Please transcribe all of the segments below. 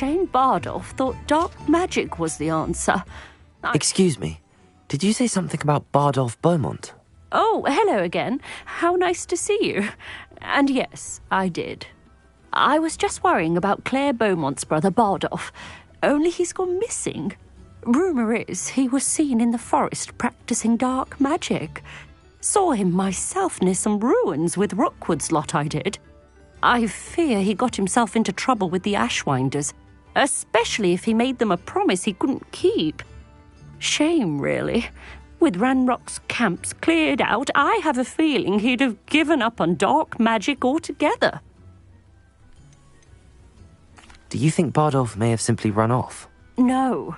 Shane Bardolph thought dark magic was the answer. Excuse me, did you say something about Bardolph Beaumont? Oh, hello again. How nice to see you. And yes, I did. I was just worrying about Claire Beaumont's brother Bardolph, only he's gone missing. Rumour is he was seen in the forest practising dark magic. Saw him myself near some ruins with Rookwood's lot I did. I fear he got himself into trouble with the Ashwinders, especially if he made them a promise he couldn't keep. Shame, really. With Ranrock's camps cleared out, I have a feeling he'd have given up on dark magic altogether. Do you think Bardolph may have simply run off? No.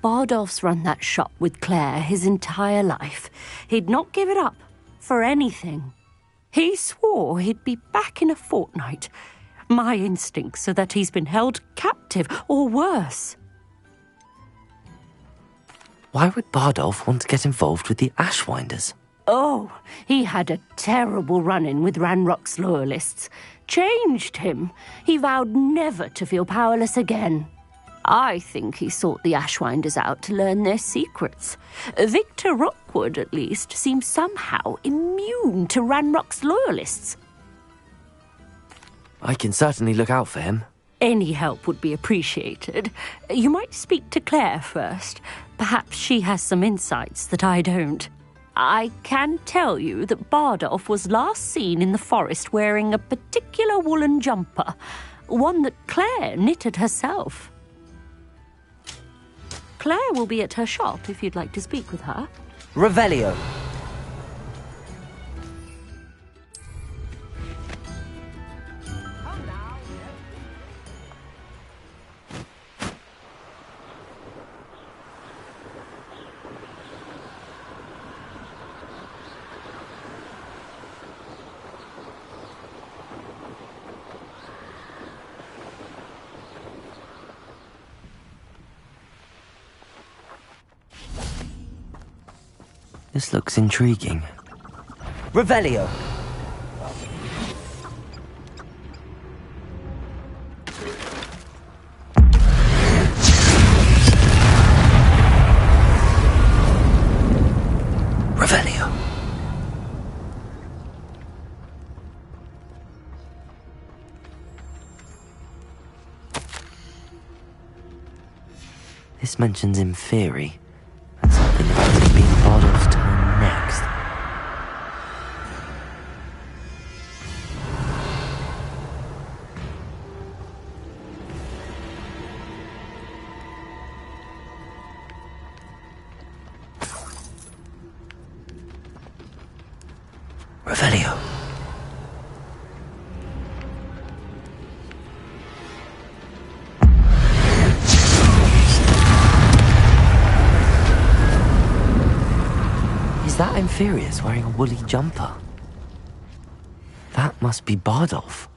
Bardolph's run that shop with Claire his entire life. He'd not give it up for anything. He swore he'd be back in a fortnight. My instincts are that he's been held captive, or worse. Why would Bardolph want to get involved with the Ashwinders? Oh, he had a terrible run-in with Ranrock's loyalists. Changed him. He vowed never to feel powerless again. I think he sought the Ashwinders out to learn their secrets. Victor Rookwood, at least, seems somehow immune to Ranrock's loyalists. I can certainly look out for him. Any help would be appreciated. You might speak to Claire first. Perhaps she has some insights that I don't. I can tell you that Bardolph was last seen in the forest wearing a particular woolen jumper, one that Claire knitted herself. Claire will be at her shop if you'd like to speak with her. Revelio. This looks intriguing. Revelio! Revelio! This mentions in theory, and something about it being Bardolph's turn next. Revelio. Is that Inferius wearing a woolly jumper? That must be Bardolph.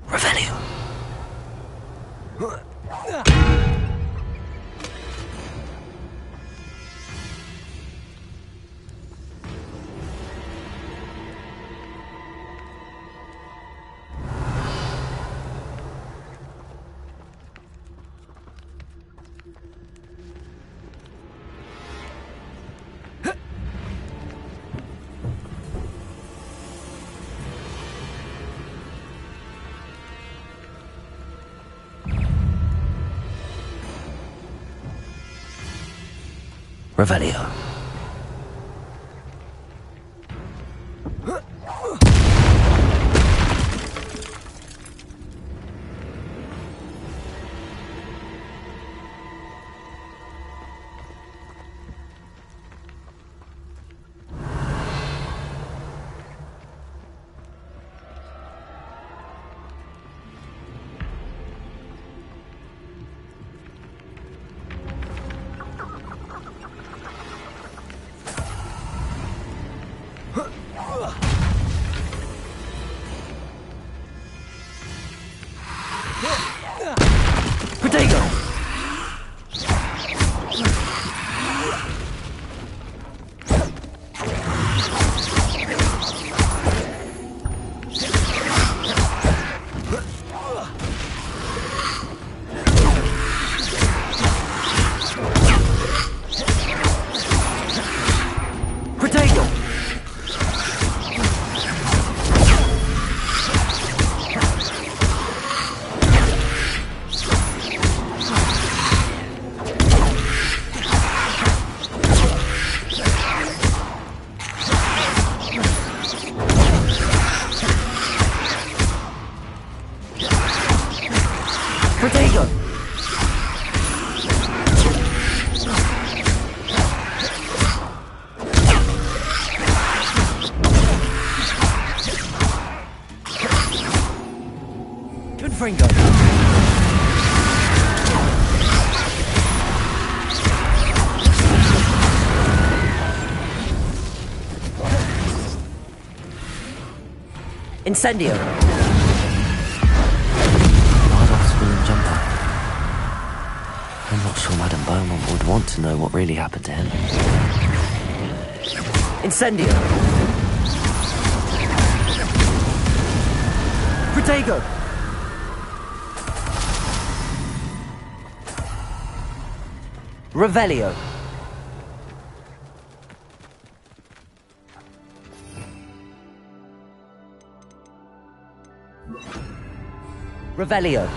Revelio. Revelio. Protego! Good Fringo! Incendio! Bardolph's woolen jumper. I'm not sure Madame Beaumont would want to know what really happened to him. Incendio! Protego! Revelio! Revelio!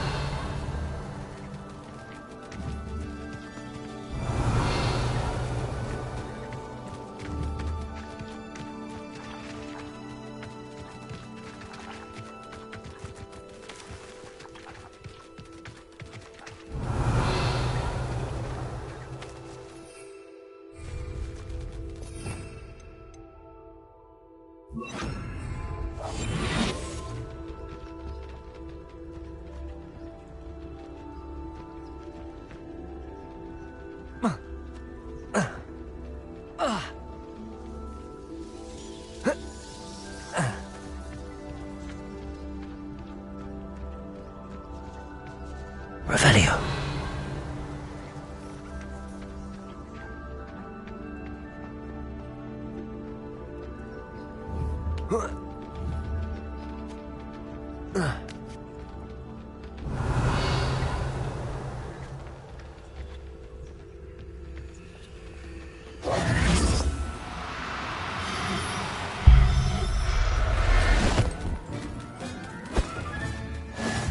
Revelio.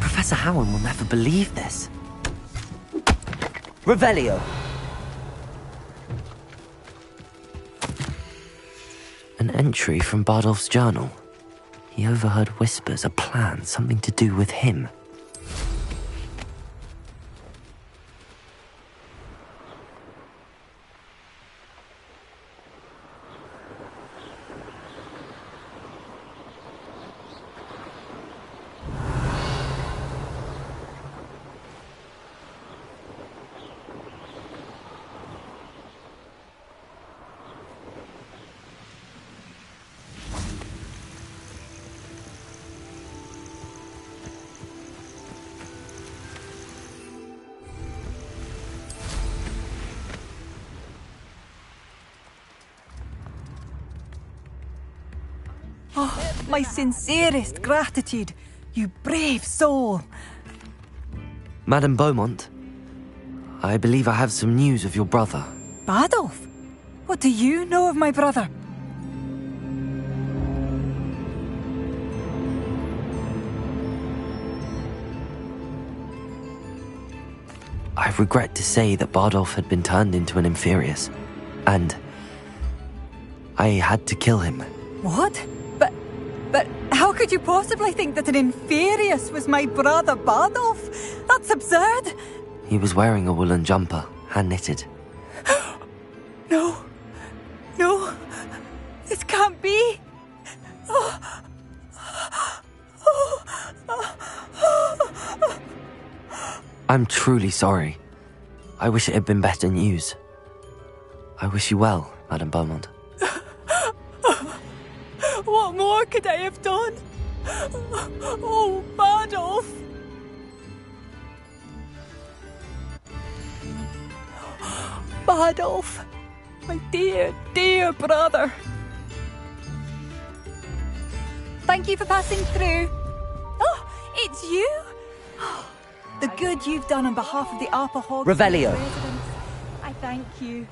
Professor Howard will never believe this. Revelio! An entry from Bardolph's journal. He overheard whispers, a plan, something to do with him. Oh, my sincerest gratitude, you brave soul. Madame Beaumont, I believe I have some news of your brother. Bardolph? What do you know of my brother? I regret to say that Bardolph had been turned into an Inferius, and I had to kill him. What? But how could you possibly think that an Inferius was my brother Bardolph? That's absurd. He was wearing a woolen jumper, hand-knitted. No. No. This can't be. I'm truly sorry. I wish it had been better news. I wish you well, Madame Beaumont. What more could I have done? Oh, Bardolph! Bardolph! My dear, dear brother! Thank you for passing through. Oh, it's you? The good you've done on behalf of the Upper Hogwarts Revelio. residents. I thank you.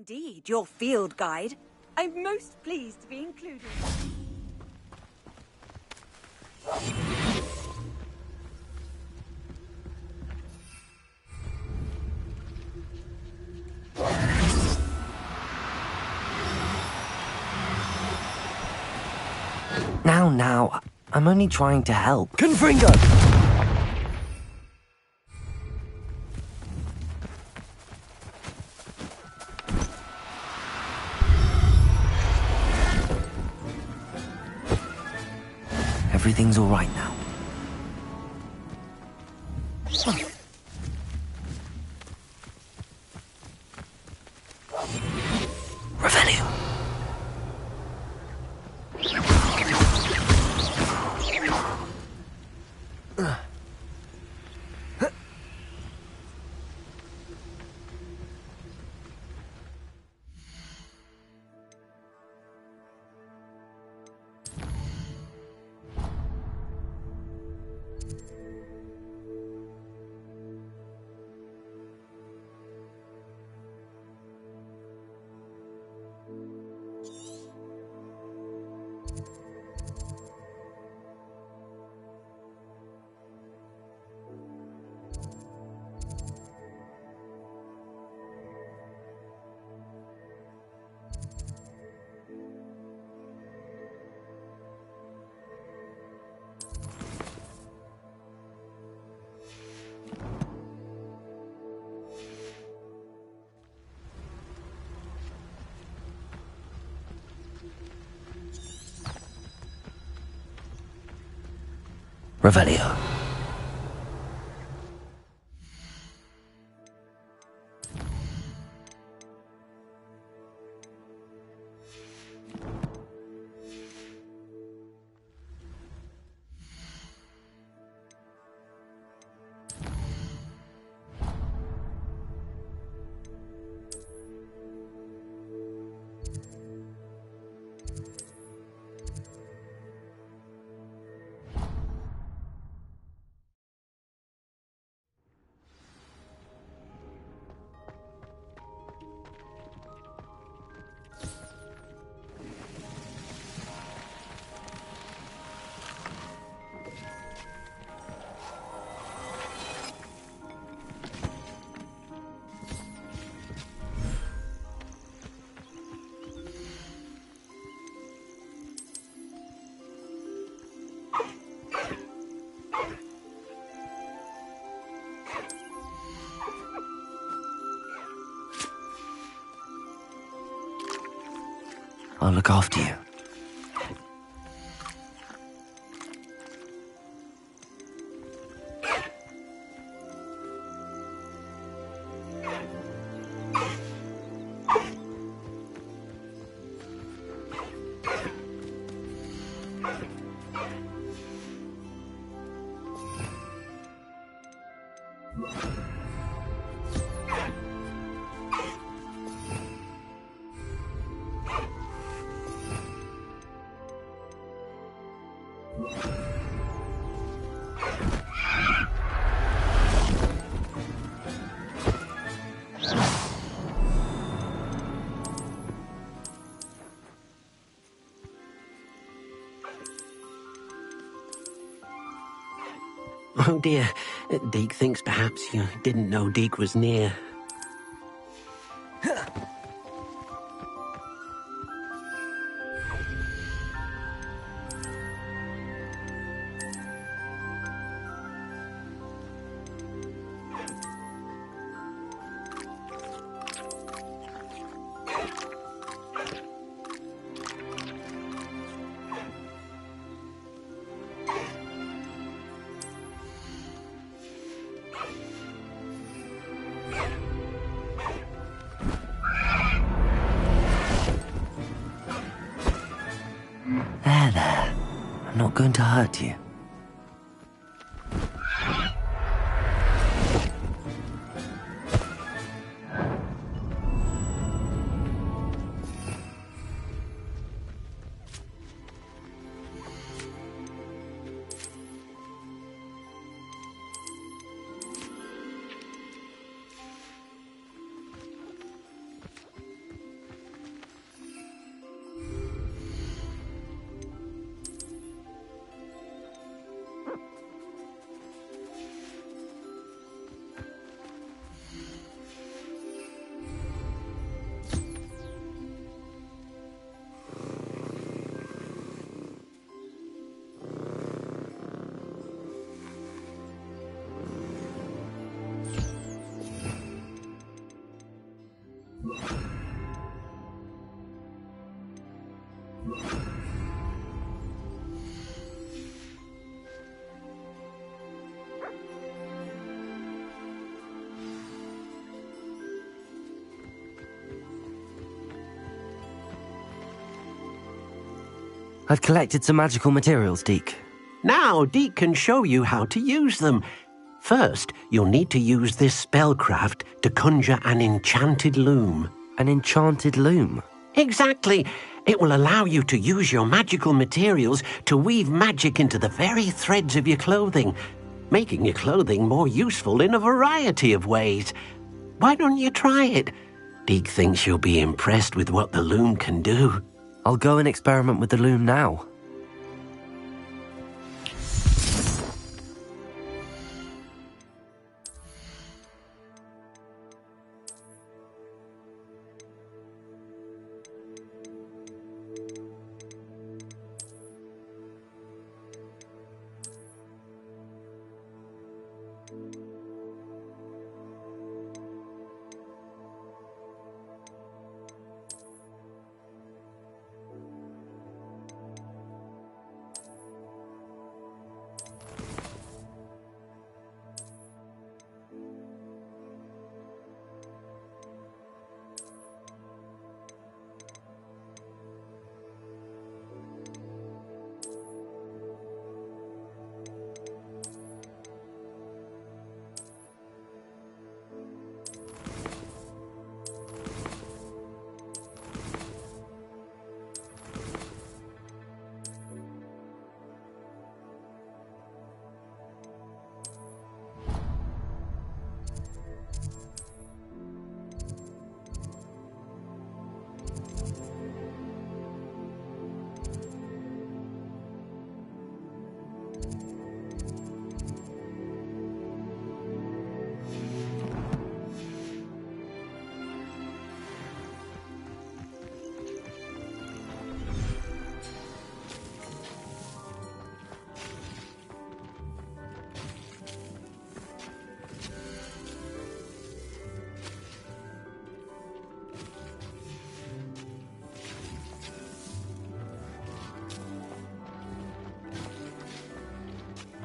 indeed your field guide. I'm most pleased to be included. Now, I'm only trying to help. Confringo! Everything's all right now. Revelio. Revelio. I'll look after you. Oh dear, Deke thinks perhaps you didn't know Deke was near. There. I'm not going to hurt you. I've collected some magical materials, Deke. Now, Deke can show you how to use them. First, you'll need to use this spellcraft to conjure an enchanted loom. An enchanted loom? Exactly. It will allow you to use your magical materials to weave magic into the very threads of your clothing, making your clothing more useful in a variety of ways. Why don't you try it? Deke thinks you'll be impressed with what the loom can do. I'll go and experiment with the loom now.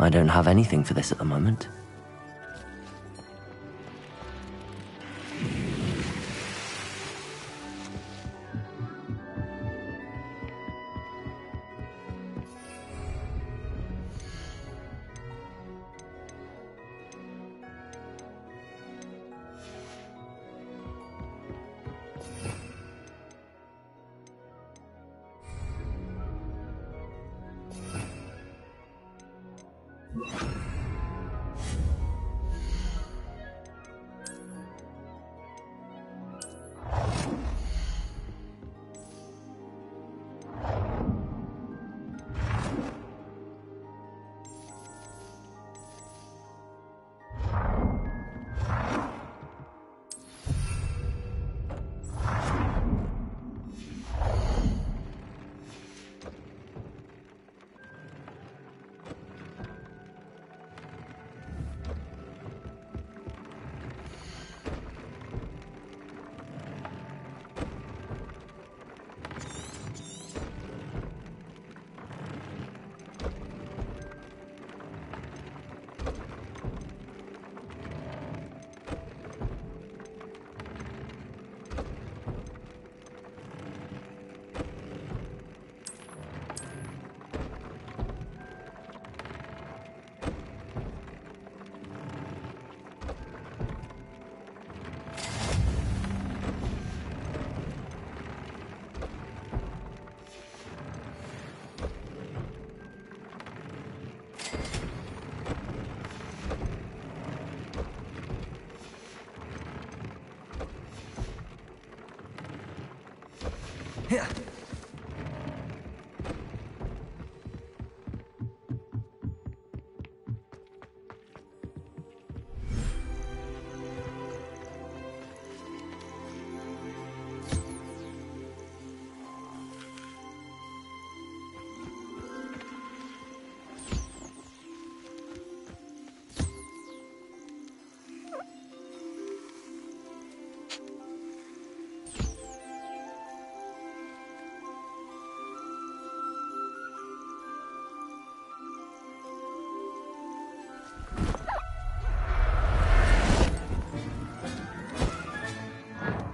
I don't have anything for this at the moment.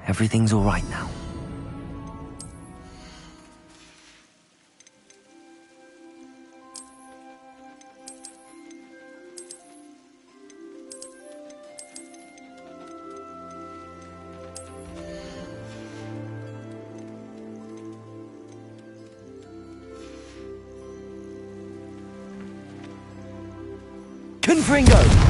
Everything's all right now. Confringo!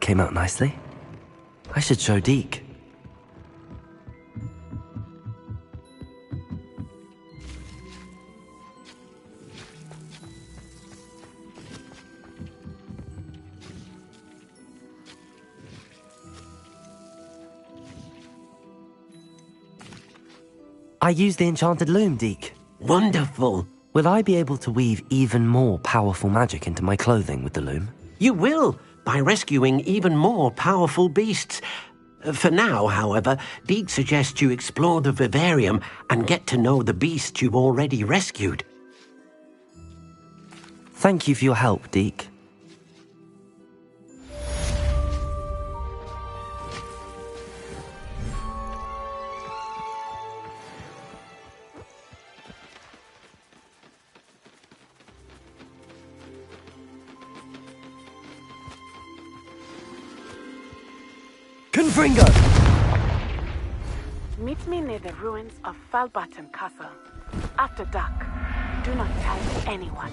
came out nicely. I should show Deke. I used the enchanted loom, Deke. Wonderful. Will I be able to weave even more powerful magic into my clothing with the loom? You will, by rescuing even more powerful beasts. For now, however, Deke suggests you explore the vivarium and get to know the beasts you've already rescued. Thank you for your help, Deke. Confringo! Meet me near the ruins of Falbaton Castle. After dark. Do not tell anyone.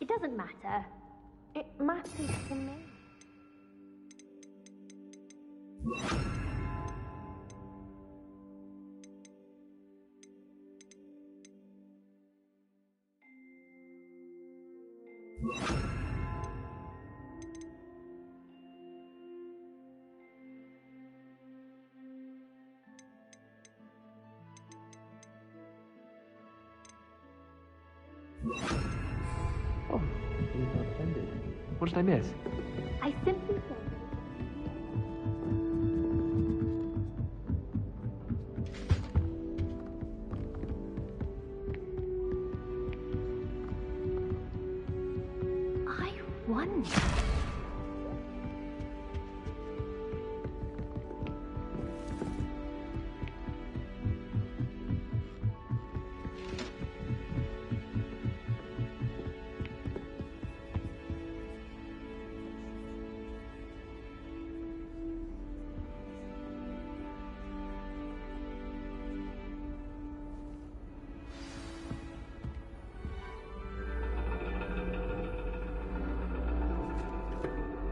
It doesn't matter. It matters to me. Oh, he's not offended. What did I miss? I simply said... I wonder...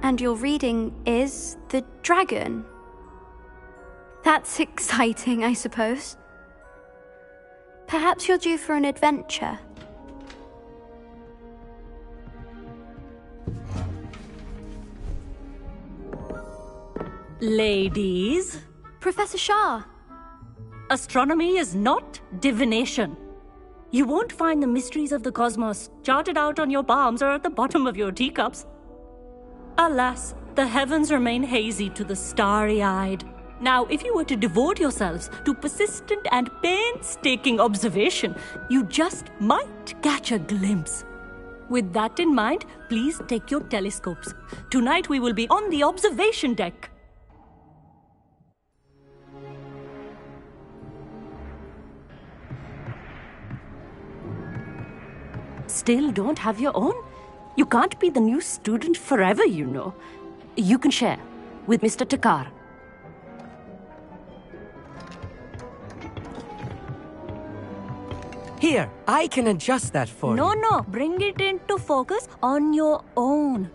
And your reading is the dragon. That's exciting, I suppose. Perhaps you're due for an adventure. Ladies, Professor Shah. astronomy is not divination. You won't find the mysteries of the cosmos charted out on your palms or at the bottom of your teacups. Alas, the heavens remain hazy to the starry-eyed. Now, if you were to devote yourselves to persistent and painstaking observation, you just might catch a glimpse. With that in mind, please take your telescopes. Tonight we will be on the observation deck. Still don't have your own? You can't be the new student forever, you know. You can share with Mr. Takar. Here, I can adjust that for you. No, bring it into focus on your own.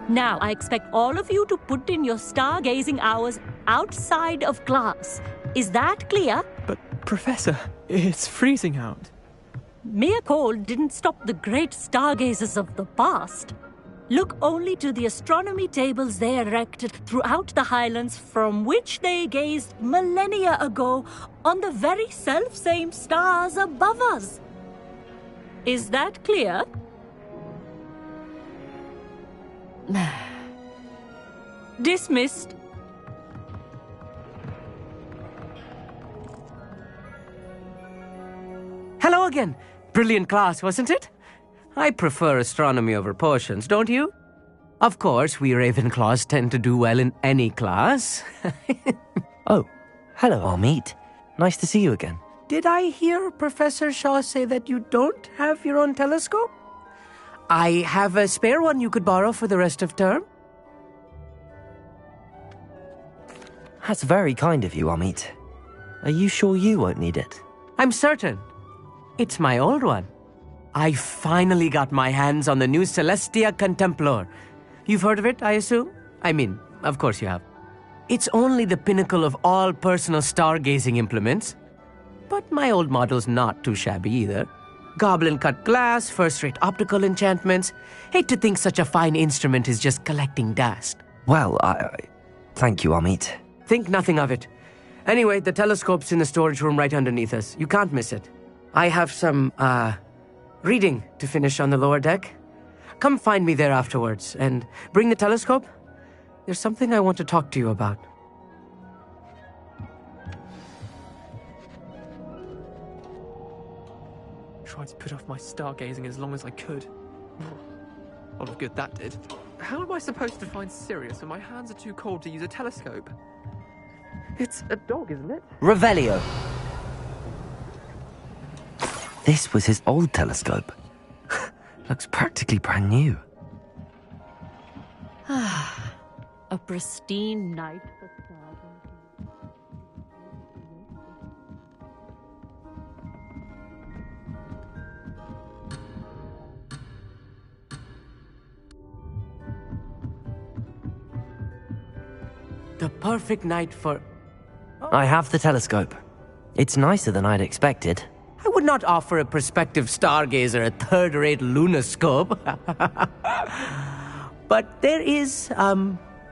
Now, I expect all of you to put in your stargazing hours outside of class. Is that clear? But, Professor, it's freezing out. Mere cold didn't stop the great stargazers of the past. Look only to the astronomy tables they erected throughout the Highlands, from which they gazed millennia ago on the very self-same stars above us. Is that clear? Dismissed. Hello again. Brilliant class, wasn't it? I prefer astronomy over potions, don't you? Of course, we Ravenclaws tend to do well in any class. Oh, hello, Amit. Nice to see you again. Did I hear Professor Shaw say that you don't have your own telescope? I have a spare one you could borrow for the rest of term. That's very kind of you, Amit. Are you sure you won't need it? I'm certain. It's my old one. I finally got my hands on the new Celestia Contemplar. You've heard of it, I assume? I mean, of course you have. It's only the pinnacle of all personal stargazing implements. But my old model's not too shabby either. Goblin-cut glass, first-rate optical enchantments. Hate to think such a fine instrument is just collecting dust. Well, thank you, Amit. Think nothing of it. Anyway, the telescope's in the storage room right underneath us. You can't miss it. I have some, reading to finish on the lower deck. Come find me there afterwards, and bring the telescope. There's something I want to talk to you about. Tried to put off my stargazing as long as I could. A lot of good that did. How am I supposed to find Sirius when my hands are too cold to use a telescope? It's a dog, isn't it? Revelio. This was his old telescope. Looks practically brand new. A pristine night for stargazing. The perfect night for... I have the telescope. It's nicer than I'd expected. I would not offer a prospective stargazer a third-rate lunoscope. But there is,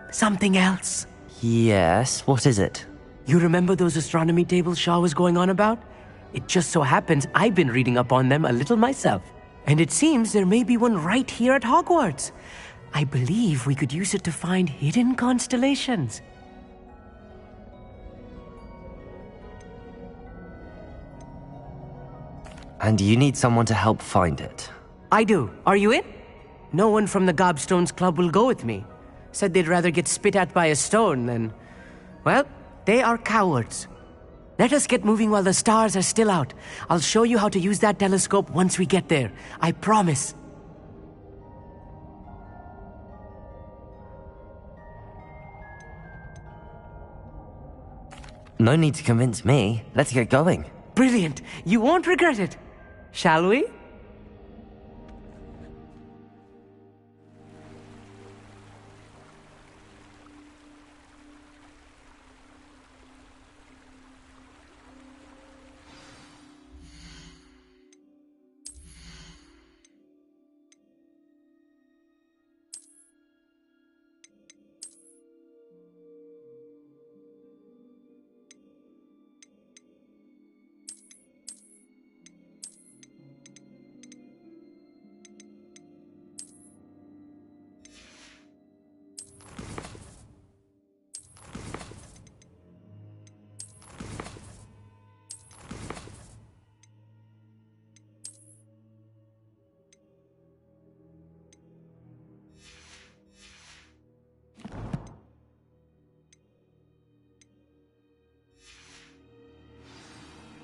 something else. Yes, what is it? You remember those astronomy tables Shaw was going on about? It just so happens I've been reading up on them a little myself. And it seems there may be one right here at Hogwarts. I believe we could use it to find hidden constellations. And you need someone to help find it. I do. Are you in? No one from the Gobstones Club will go with me. Said they'd rather get spit at by a stone than... Well, they are cowards. Let us get moving while the stars are still out. I'll show you how to use that telescope once we get there. I promise. No need to convince me. Let's get going. Brilliant. You won't regret it. Shall we?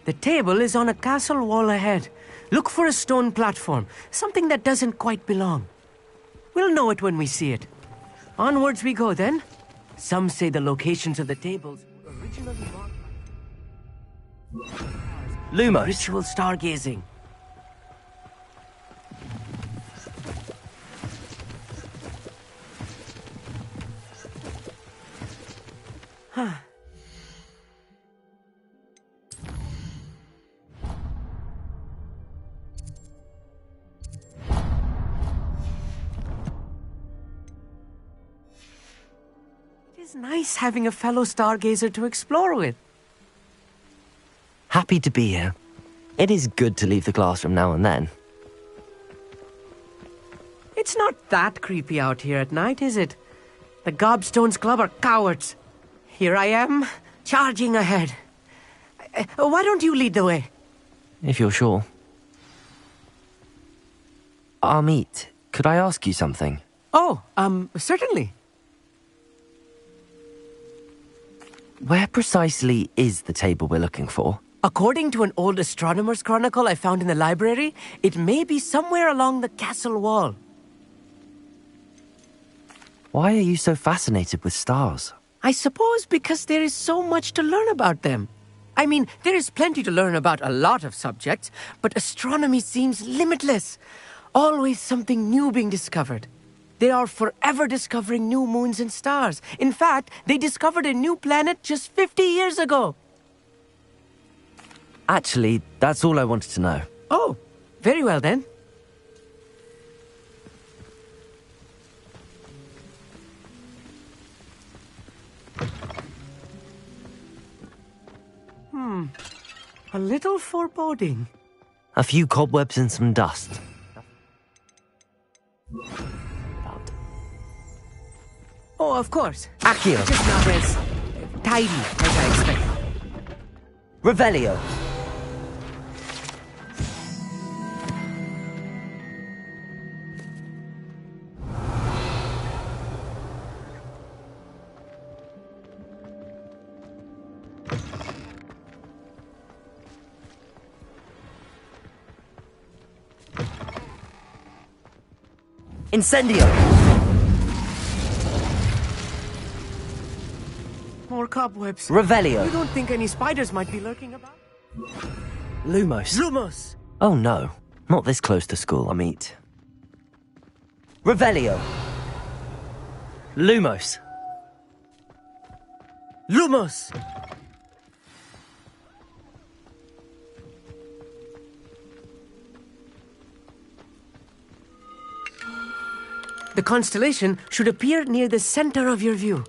The table is on a castle wall ahead. Look for a stone platform, something that doesn't quite belong. We'll know it when we see it. Onwards we go then. Some say the locations of the tables were originally marked by Lumos. ritual stargazing. It's nice having a fellow stargazer to explore with. Happy to be here. It is good to leave the classroom now and then. It's not that creepy out here at night, is it? The Gobstones Club are cowards. Here I am, charging ahead. Why don't you lead the way? If you're sure. Amit, could I ask you something? Oh, certainly. Where precisely is the table we're looking for? According to an old astronomer's chronicle I found in the library, it may be somewhere along the castle wall. Why are you so fascinated with stars? I suppose because there is so much to learn about them. I mean, there is plenty to learn about a lot of subjects, but astronomy seems limitless. Always something new being discovered. They are forever discovering new moons and stars. In fact, they discovered a new planet just 50 years ago. Actually, that's all I wanted to know. Oh, very well then. A little foreboding. A few cobwebs and some dust. Oh, of course. Accio. Just not as tidy as I expected. Revelio. Incendio! More cobwebs. Revelio. You don't think any spiders might be lurking about? Lumos. Lumos! Oh no, not this close to school, Amit. Revelio. Lumos. Lumos! The constellation should appear near the center of your view.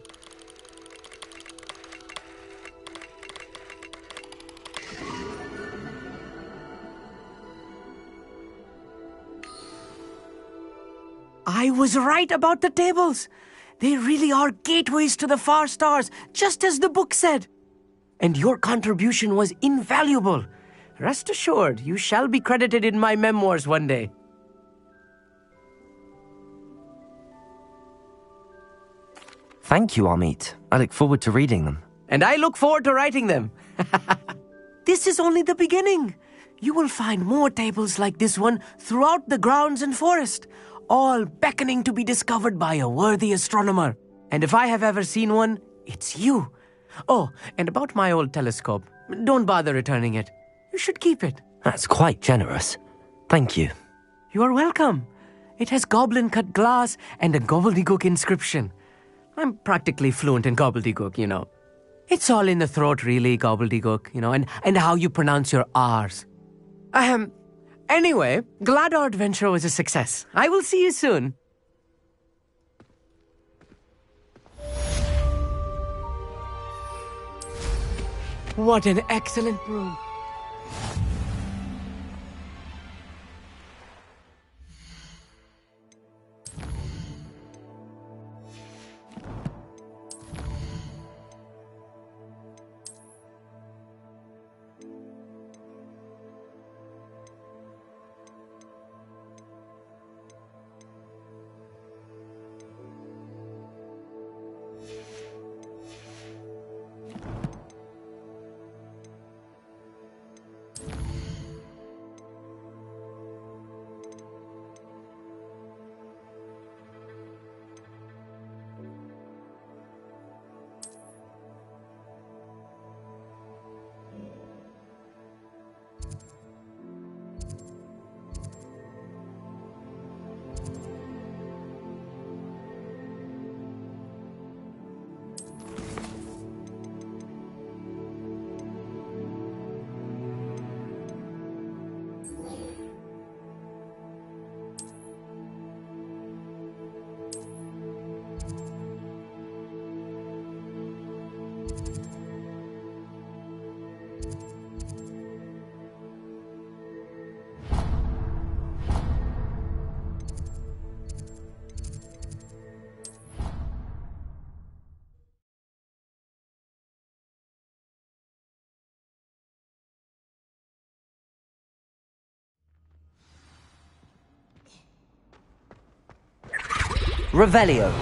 I was right about the tables. They really are gateways to the far stars, just as the book said. And your contribution was invaluable. Rest assured, you shall be credited in my memoirs one day. Thank you, Amit. I look forward to reading them. And I look forward to writing them. This is only the beginning. You will find more tables like this one throughout the grounds and forest, all beckoning to be discovered by a worthy astronomer. And if I have ever seen one, it's you. Oh, and about my old telescope, don't bother returning it. You should keep it. That's quite generous. Thank you. You are welcome. It has goblin-cut glass and a gobbledygook inscription. I'm practically fluent in gobbledygook, you know. It's all in the throat, really, gobbledygook, you know, and how you pronounce your R's. Anyway, glad our adventure was a success. I will see you soon. What an excellent broom. Revelio.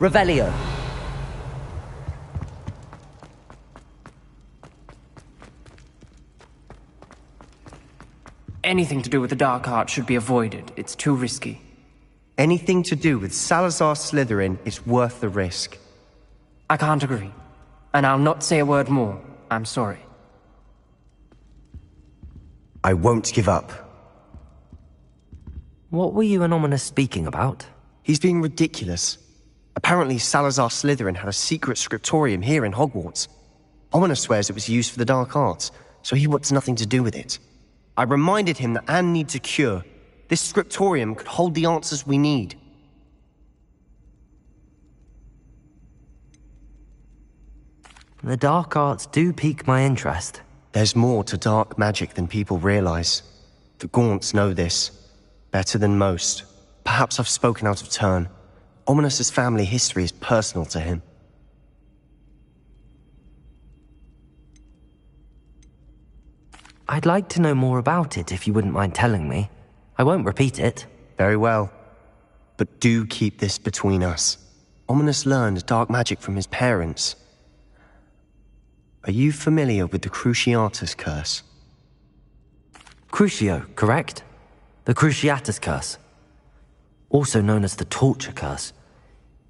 Revelio. Anything to do with the dark art should be avoided. It's too risky. Anything to do with Salazar Slytherin is worth the risk. I can't agree. And I'll not say a word more. I'm sorry. I won't give up. What were you and Ominous speaking about? He's being ridiculous. Apparently Salazar Slytherin had a secret scriptorium here in Hogwarts. Ominous swears it was used for the dark arts, so he wants nothing to do with it. I reminded him that Anne needs a cure. This scriptorium could hold the answers we need. The dark arts do pique my interest. There's more to dark magic than people realize. The Gaunts know this. Better than most. Perhaps I've spoken out of turn. Ominous's family history is personal to him. I'd like to know more about it if you wouldn't mind telling me. I won't repeat it. Very well. But do keep this between us. Ominous learned dark magic from his parents. Are you familiar with the Cruciatus Curse? Crucio, correct? The Cruciatus Curse. Also known as the Torture Curse.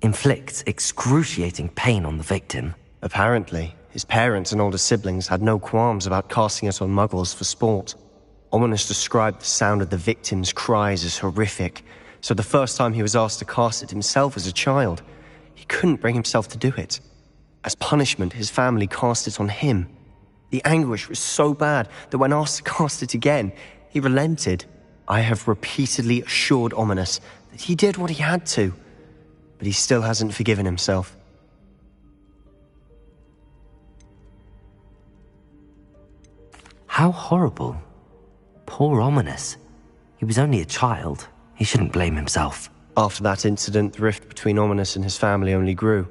Inflicts excruciating pain on the victim. Apparently, his parents and older siblings had no qualms about casting it on muggles for sport. Ominous described the sound of the victim's cries as horrific, so the first time he was asked to cast it himself as a child, he couldn't bring himself to do it. As punishment, his family cast it on him. The anguish was so bad that when asked to cast it again, he relented. I have repeatedly assured Ominous that he did what he had to, but he still hasn't forgiven himself. How horrible. Poor Ominous. He was only a child. He shouldn't blame himself. After that incident, the rift between Ominous and his family only grew.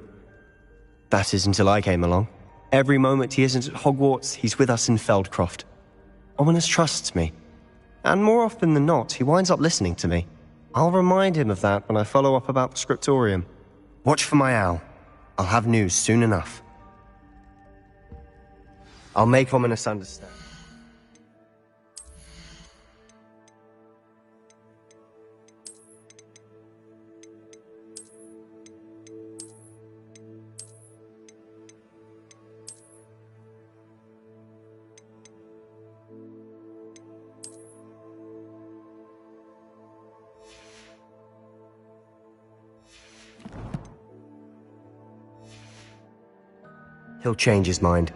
That is until I came along. Every moment he isn't at Hogwarts, he's with us in Feldcroft. Ominous trusts me. And more often than not, he winds up listening to me. I'll remind him of that when I follow up about the scriptorium. Watch for my owl. I'll have news soon enough. I'll make Ominous understand. He'll change his mind.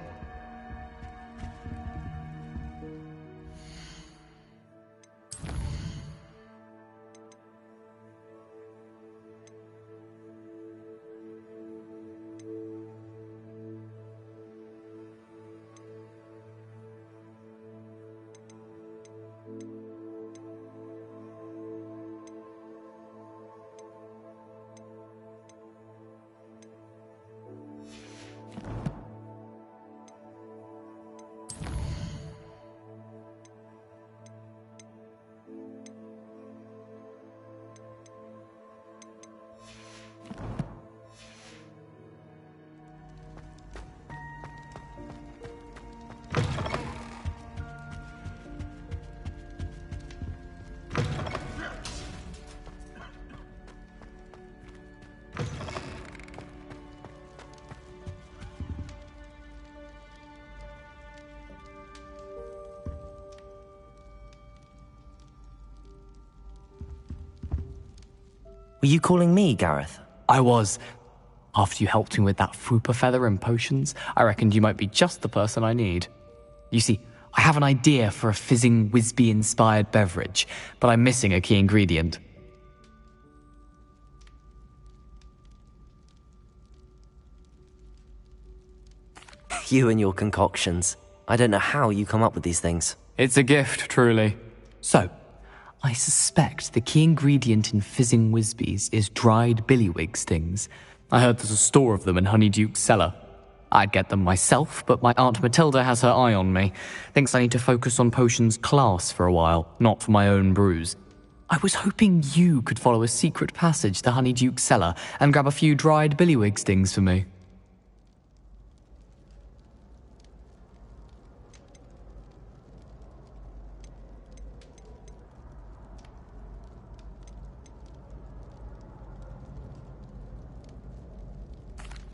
Were you calling me, Gareth? I was. After you helped me with that Fupa feather and potions, I reckoned you might be just the person I need. You see, I have an idea for a fizzing Wisby-inspired beverage, but I'm missing a key ingredient. You and your concoctions. I don't know how you come up with these things. It's a gift, truly. So, I suspect the key ingredient in fizzing Wisbies is dried billywig stings. I heard there's a store of them in Honeyduke's cellar. I'd get them myself, but my Aunt Matilda has her eye on me. Thinks I need to focus on potions class for a while, not for my own brews. I was hoping you could follow a secret passage to Honeyduke's cellar and grab a few dried billywig stings for me.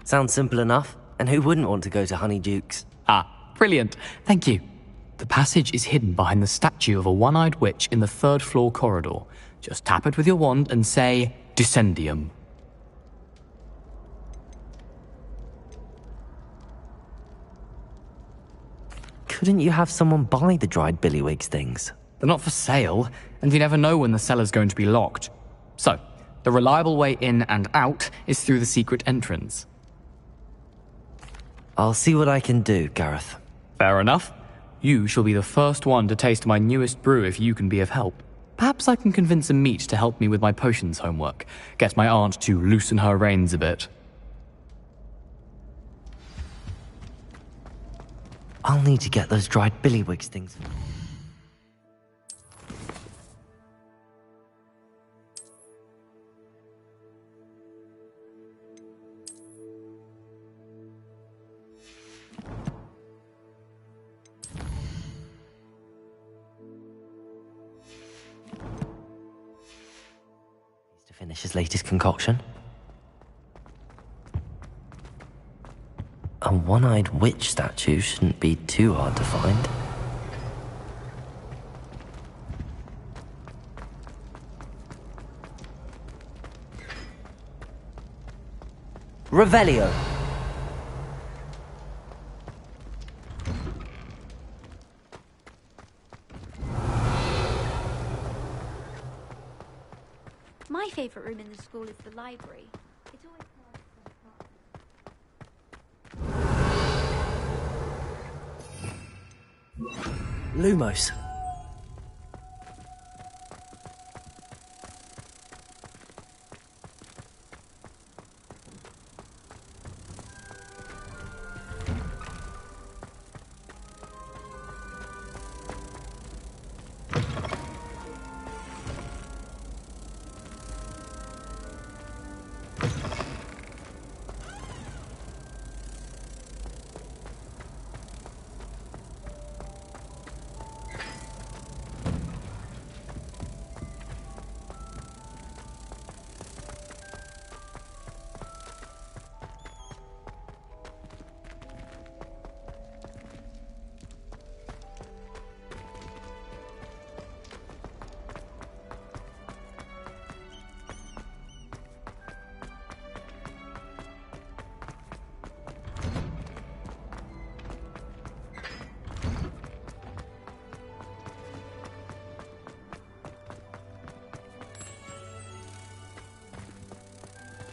Sounds simple enough. And who wouldn't want to go to Honeyduke's? Ah, brilliant. Thank you. The passage is hidden behind the statue of a one-eyed witch in the third-floor corridor. Just tap it with your wand and say, Descendium. Couldn't you have someone buy the dried billywig stings? They're not for sale, and you never know when the cellar's going to be locked. So, the reliable way in and out is through the secret entrance. I'll see what I can do, Gareth. Fair enough. You shall be the first one to taste my newest brew if you can be of help. Perhaps I can convince a meat to help me with my potions homework. Get my aunt to loosen her reins a bit. I'll need to get those dried billywig stings. Finish his latest concoction. A one-eyed witch statue shouldn't be too hard to find. Revelio. My favourite room in the school is the library. It's always Lumos.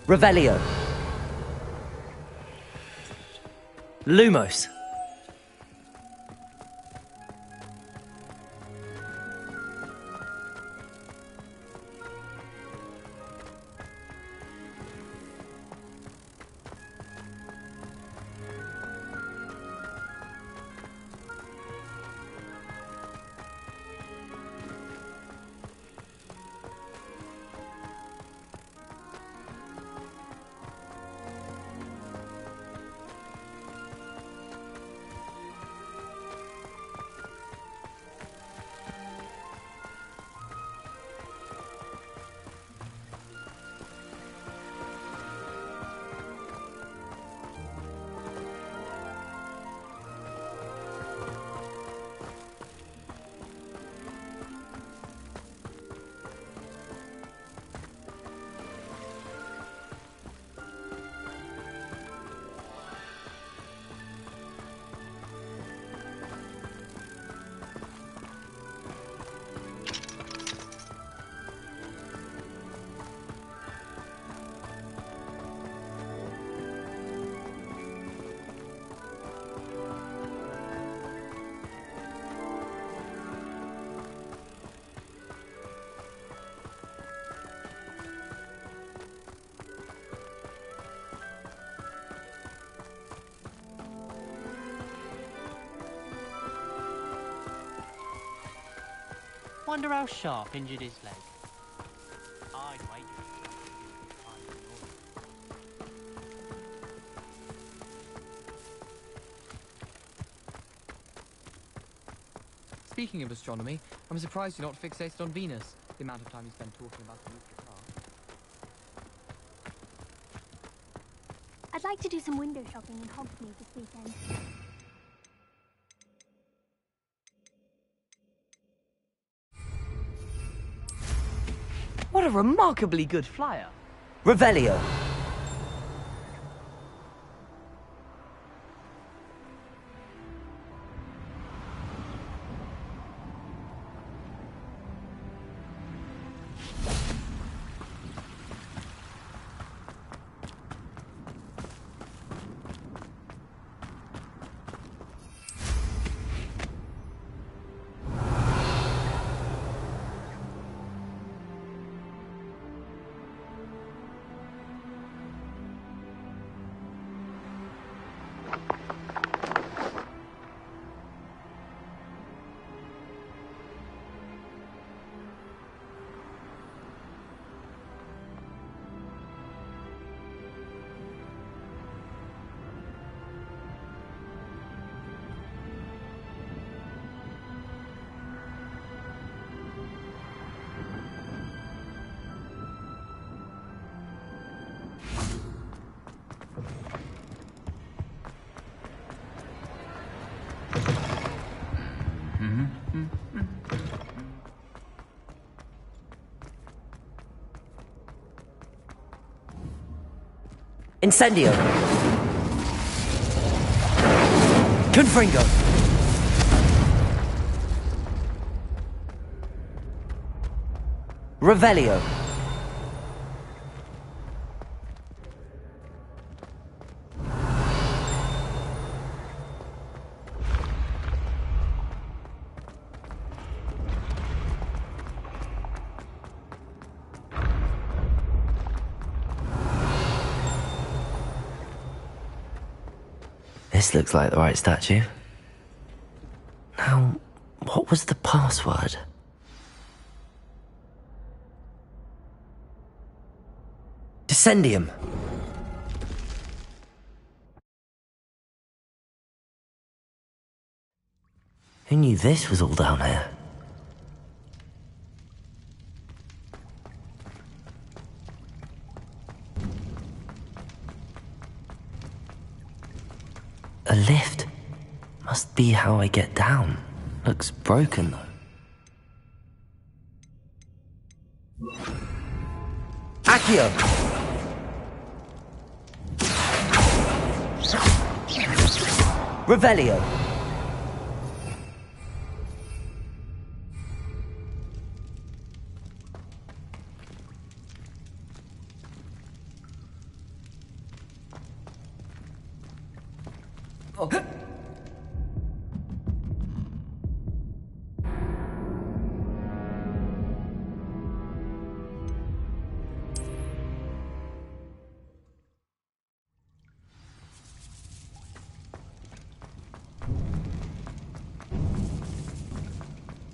Revelio. Lumos. Wonder how Sharp injured his leg. I'd wager. Speaking of astronomy, I'm surprised you're not fixated on Venus. The amount of time you spend talking about the guitar. I'd like to do some window shopping in Hogsmeade this weekend. What a remarkably good flyer. Revelio. Incendio. Confringo. Revelio. This looks like the right statue. Now, what was the password? Descendium. Who knew this was all down here? A lift. Must be how I get down. Looks broken, though. Accio! Revelio! Oh.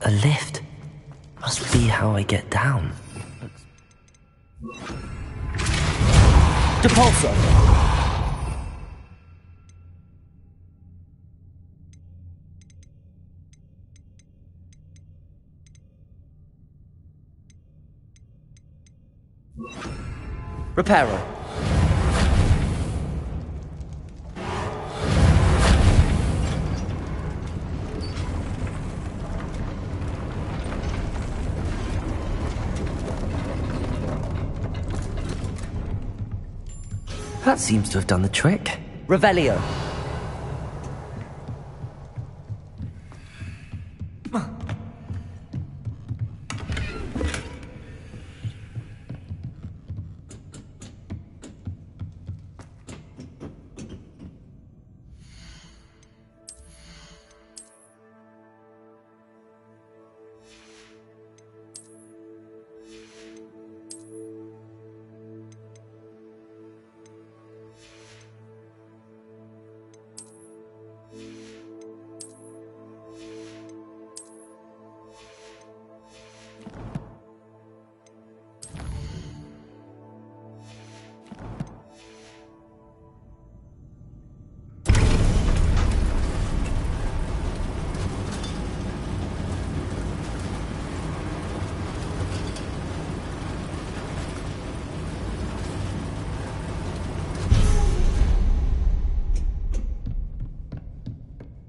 A lift. Must be how I get down. Depulso! Reparo. That seems to have done the trick. Revelio.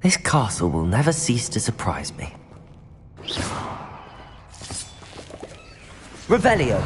This castle will never cease to surprise me. Revelio!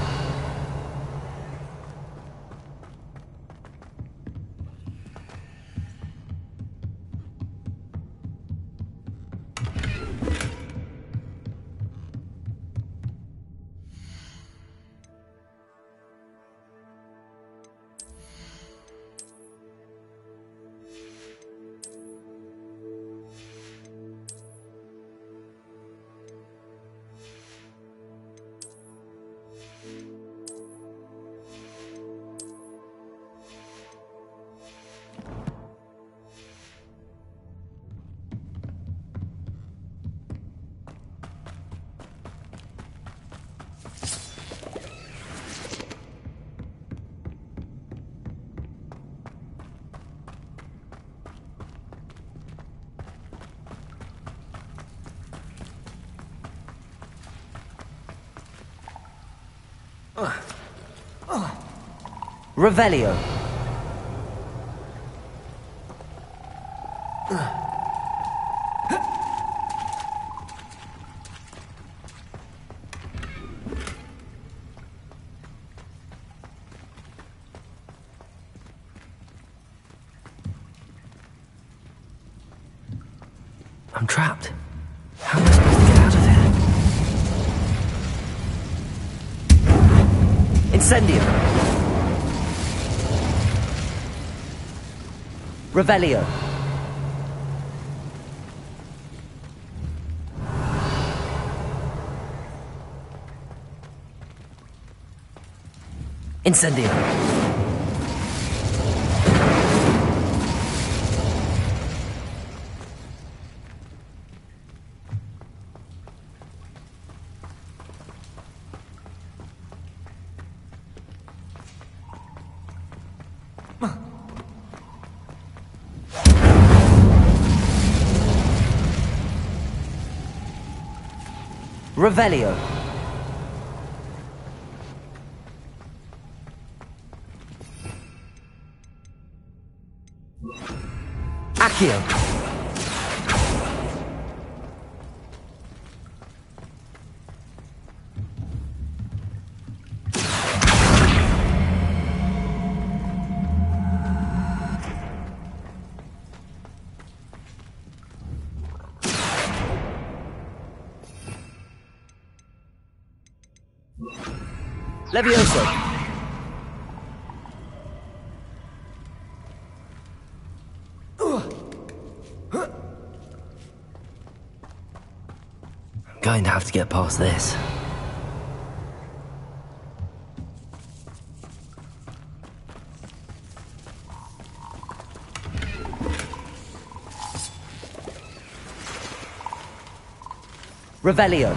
Revelio. I'm trapped. How am I supposed to get out of here? Incendio! Revelio. Incendio. Revelio. Accio. Levioso. I'm going to have to get past this. Revelio.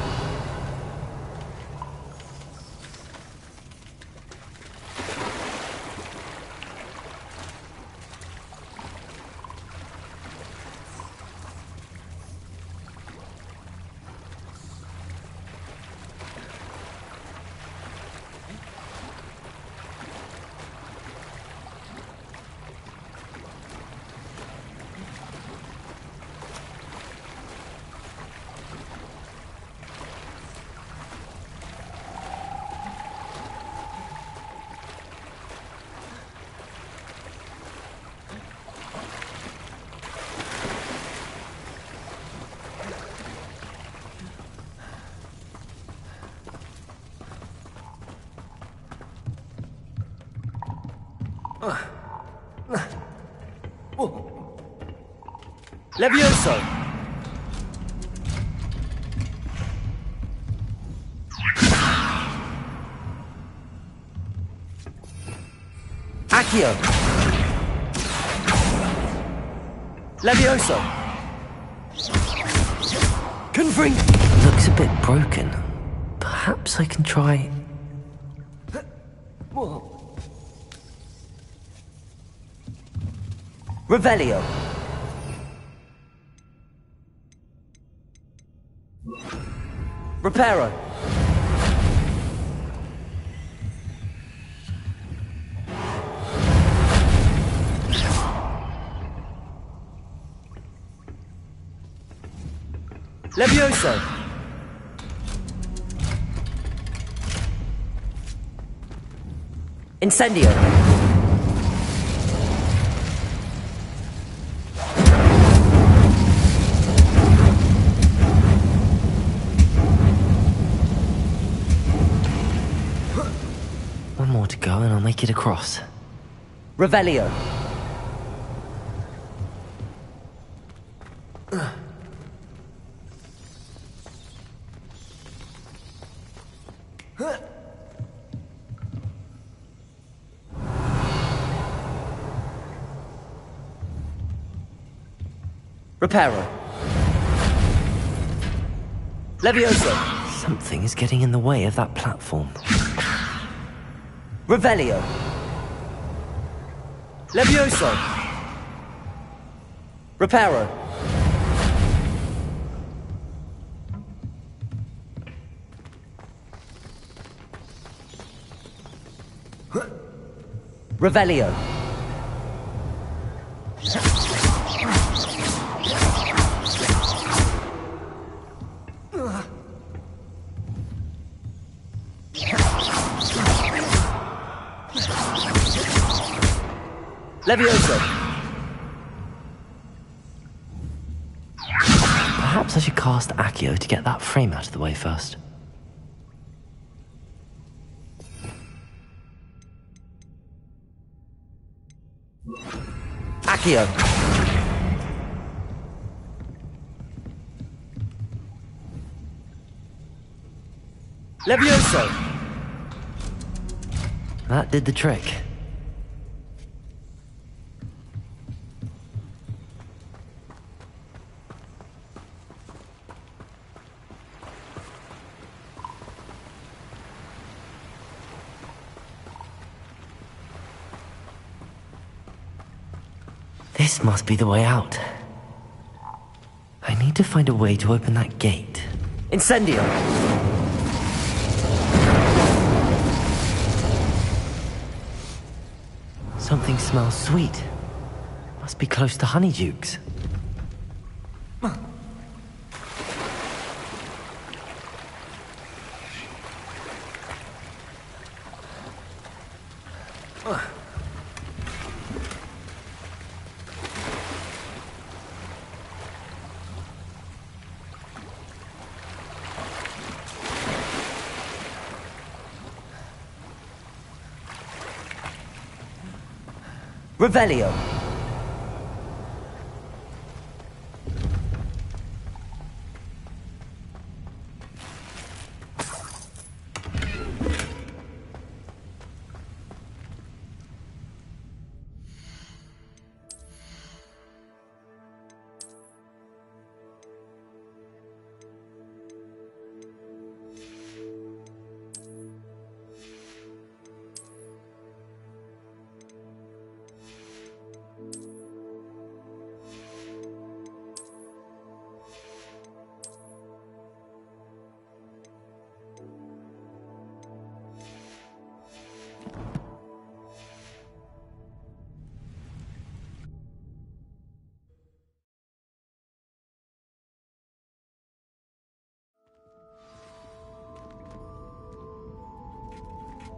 Levioso. Accio. Levioso. Confring. Looks a bit broken. Perhaps I can try. Revelio. Reparo. Levioso! Incendio! One more to go and I'll make it across. Revelio! Reparo. Levioso. Something is getting in the way of that platform. Revelio. Levioso. Reparo. Revelio. Levioso. Perhaps I should cast Accio to get that frame out of the way first. Accio. Levioso. That did the trick. This must be the way out. I need to find a way to open that gate. Incendio. Something smells sweet. Must be close to Honeydukes. Revelio.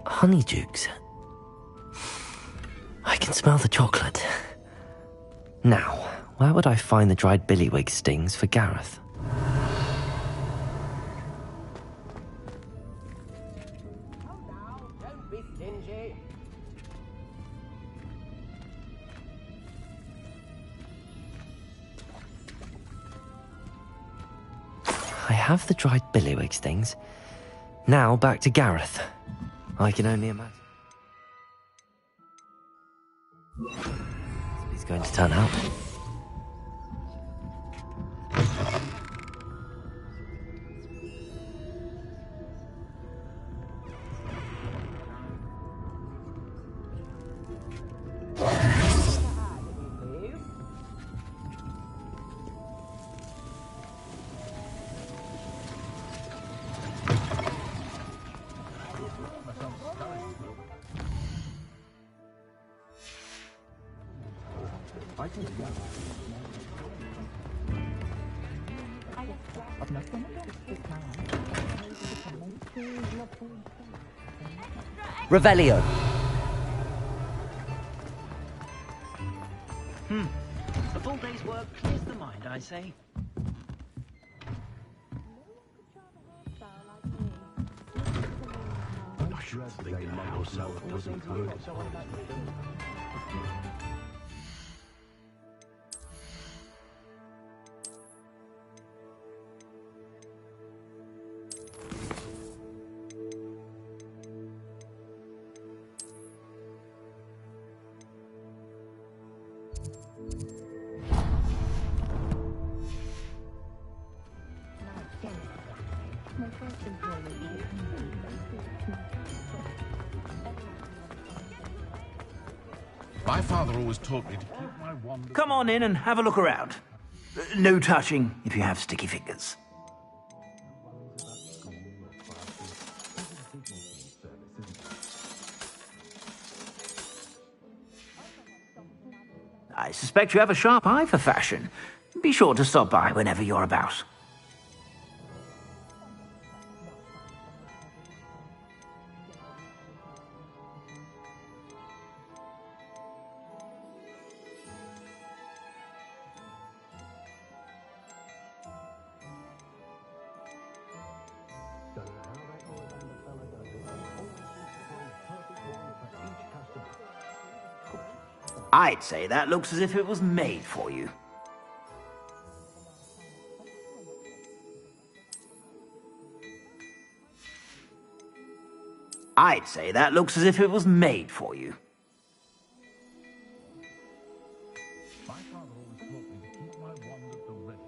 Honeydukes. I can smell the chocolate. Now, where would I find the dried billywig stings for Gareth? Don't be stingy. I have the dried billywig stings. Now back to Gareth. I can only imagine. He's going to turn out. Revelio. A full day's work clears the mind, I say. I should think a house elf doesn't hurt. My father always taught me to keep my wand... Come on in and have a look around. No touching if you have sticky fingers. I suspect you have a sharp eye for fashion. Be sure to stop by whenever you're about. I'd say that looks as if it was made for you. I'd say that looks as if it was made for you. My father always taught me to keep my wand at the ready.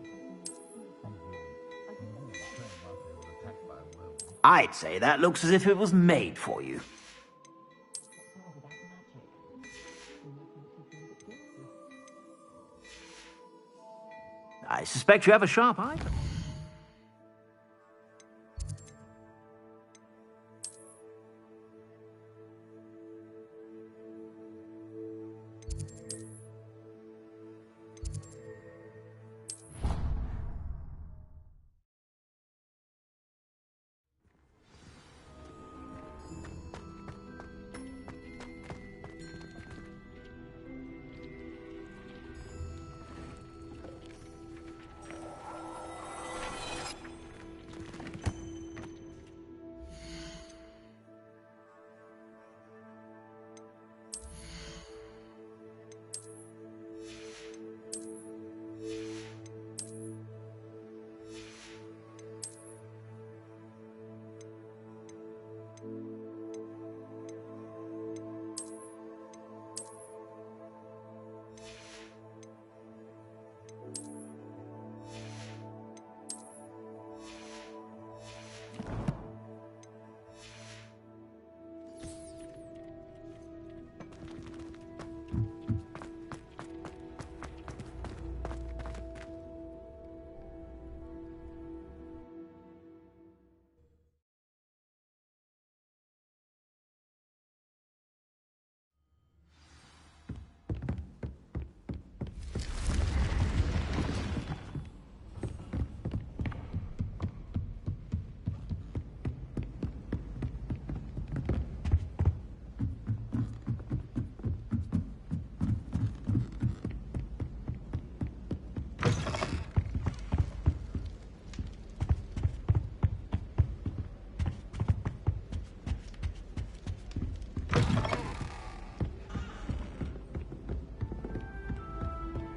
I'd say that looks as if it was made for you. I suspect you have a sharp eye.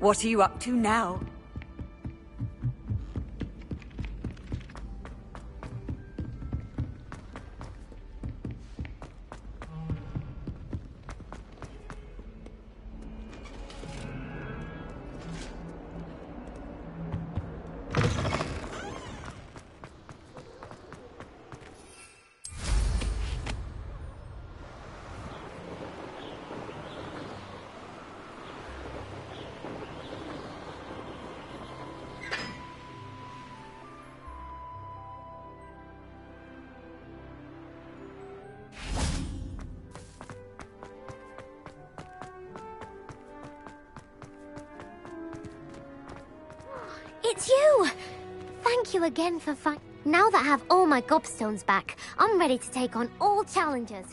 What are you up to now? It's you! Thank you again for Now that I have all my gobstones back, I'm ready to take on all challenges.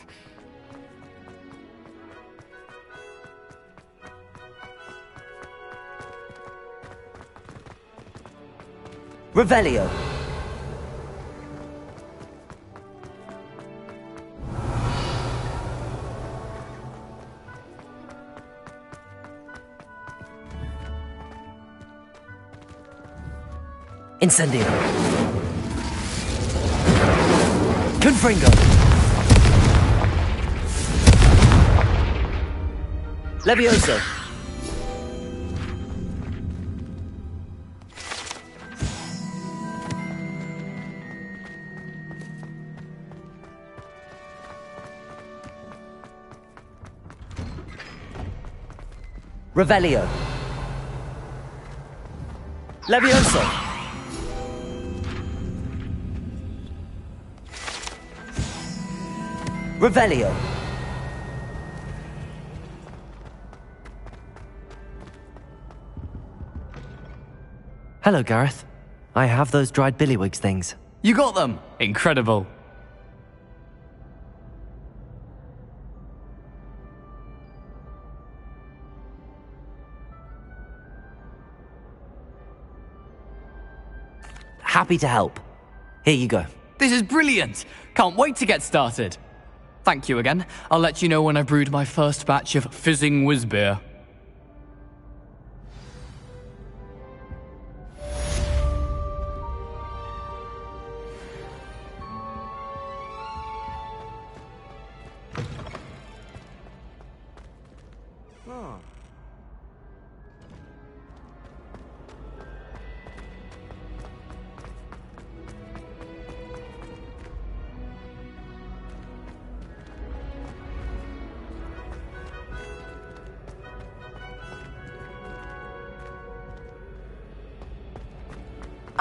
Revelio. Incendio. Confringo. Levioso. Revelio. Levioso. Revelio. Hello, Gareth. I have those dried billywigs things. You got them! Incredible. Happy to help. Here you go. This is brilliant! Can't wait to get started. Thank you again. I'll let you know when I've brewed my first batch of fizzing whizbeer.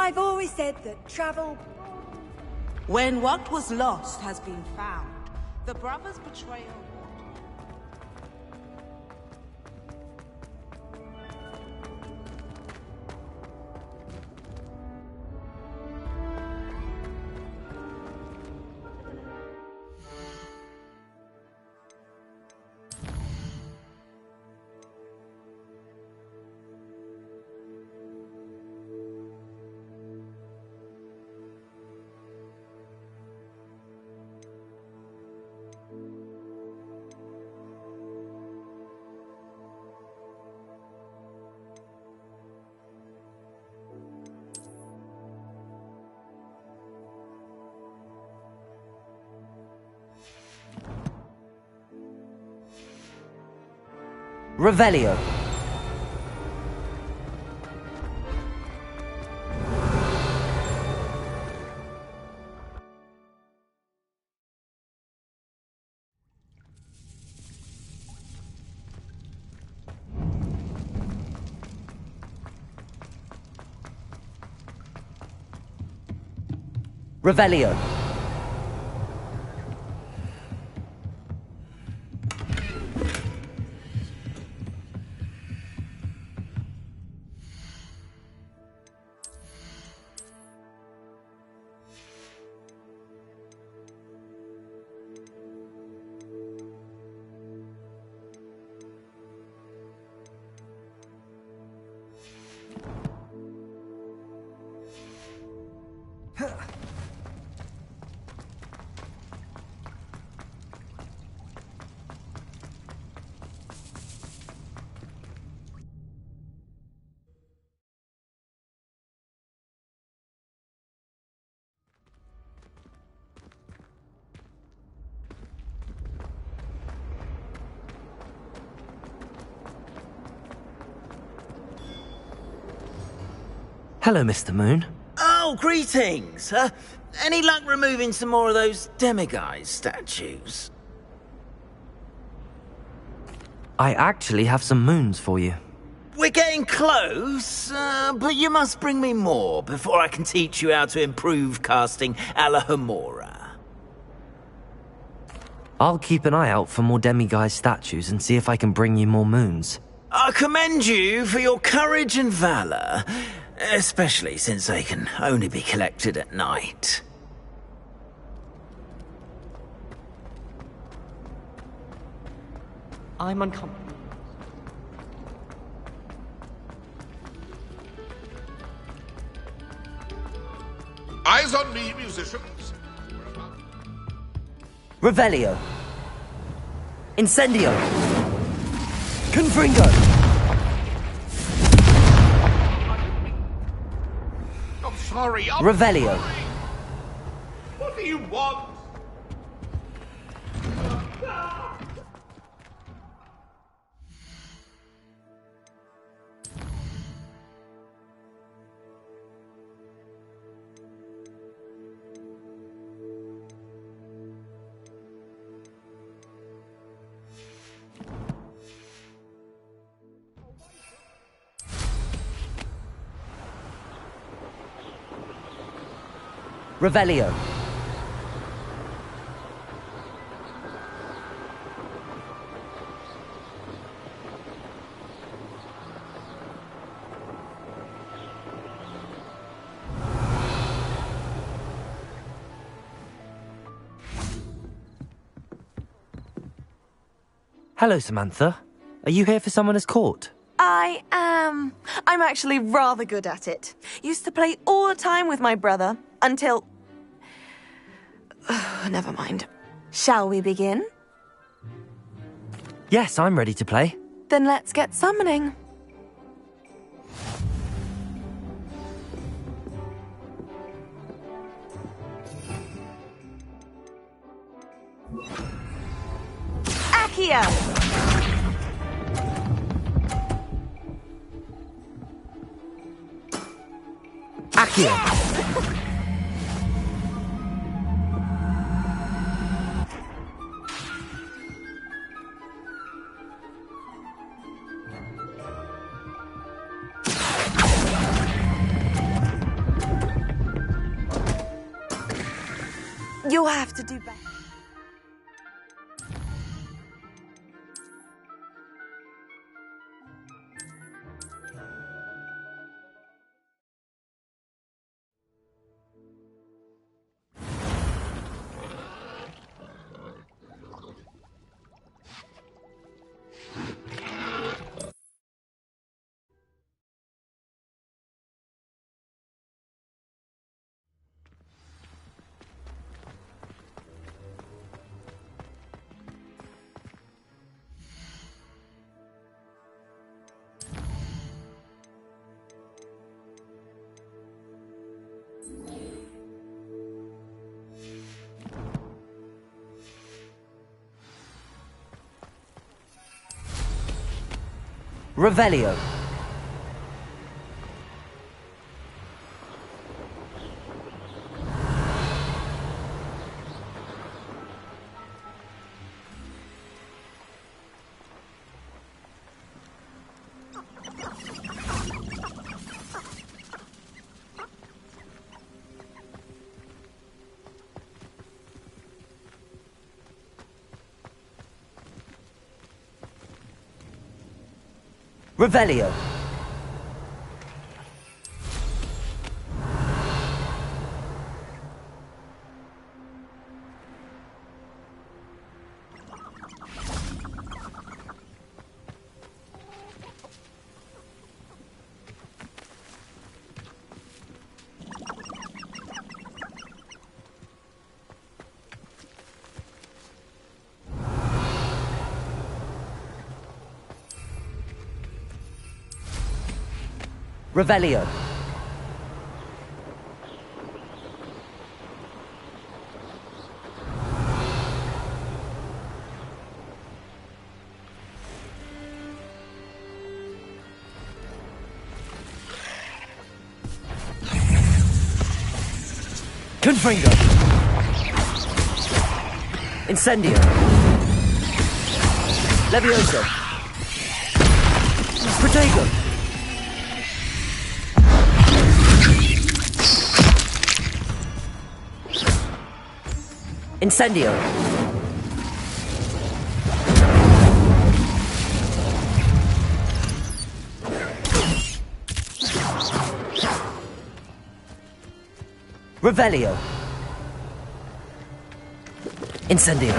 I've always said that travel... When what was lost has been found, the brothers' betrayal... Revelio. Revelio. Hello, Mr. Moon. Oh, greetings! Any luck removing some more of those demiguise statues? I actually have some moons for you. We're getting close, but you must bring me more before I can teach you how to improve casting a la Homora. I'll keep an eye out for more demiguise statues and see if I can bring you more moons. I commend you for your courage and valor, Especially since they can only be collected at night. I'm uncomfortable. Eyes on me, musicians. Revelio. Incendio. Confringo. I'm sorry. Revelio. Sorry. What do you want? Revelio. Hello, Samantha. Are you here for Summoner's Court? I am. I'm actually rather good at it. Used to play all the time with my brother, until... Never mind. Shall we begin? Yes, I'm ready to play. Then let's get summoning. Accio! Accio! You'll have to do better. Revelio. Revelio. Revelio. Confringo. Incendio. Levioso. Protego. Incendio. Revelio. Incendio.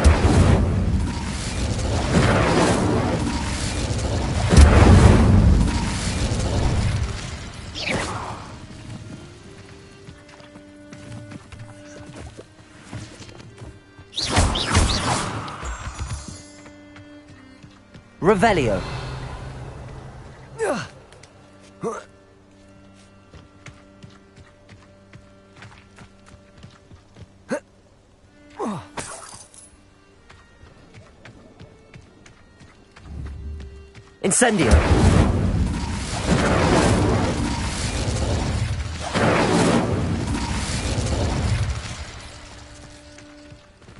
Revelio. Incendio.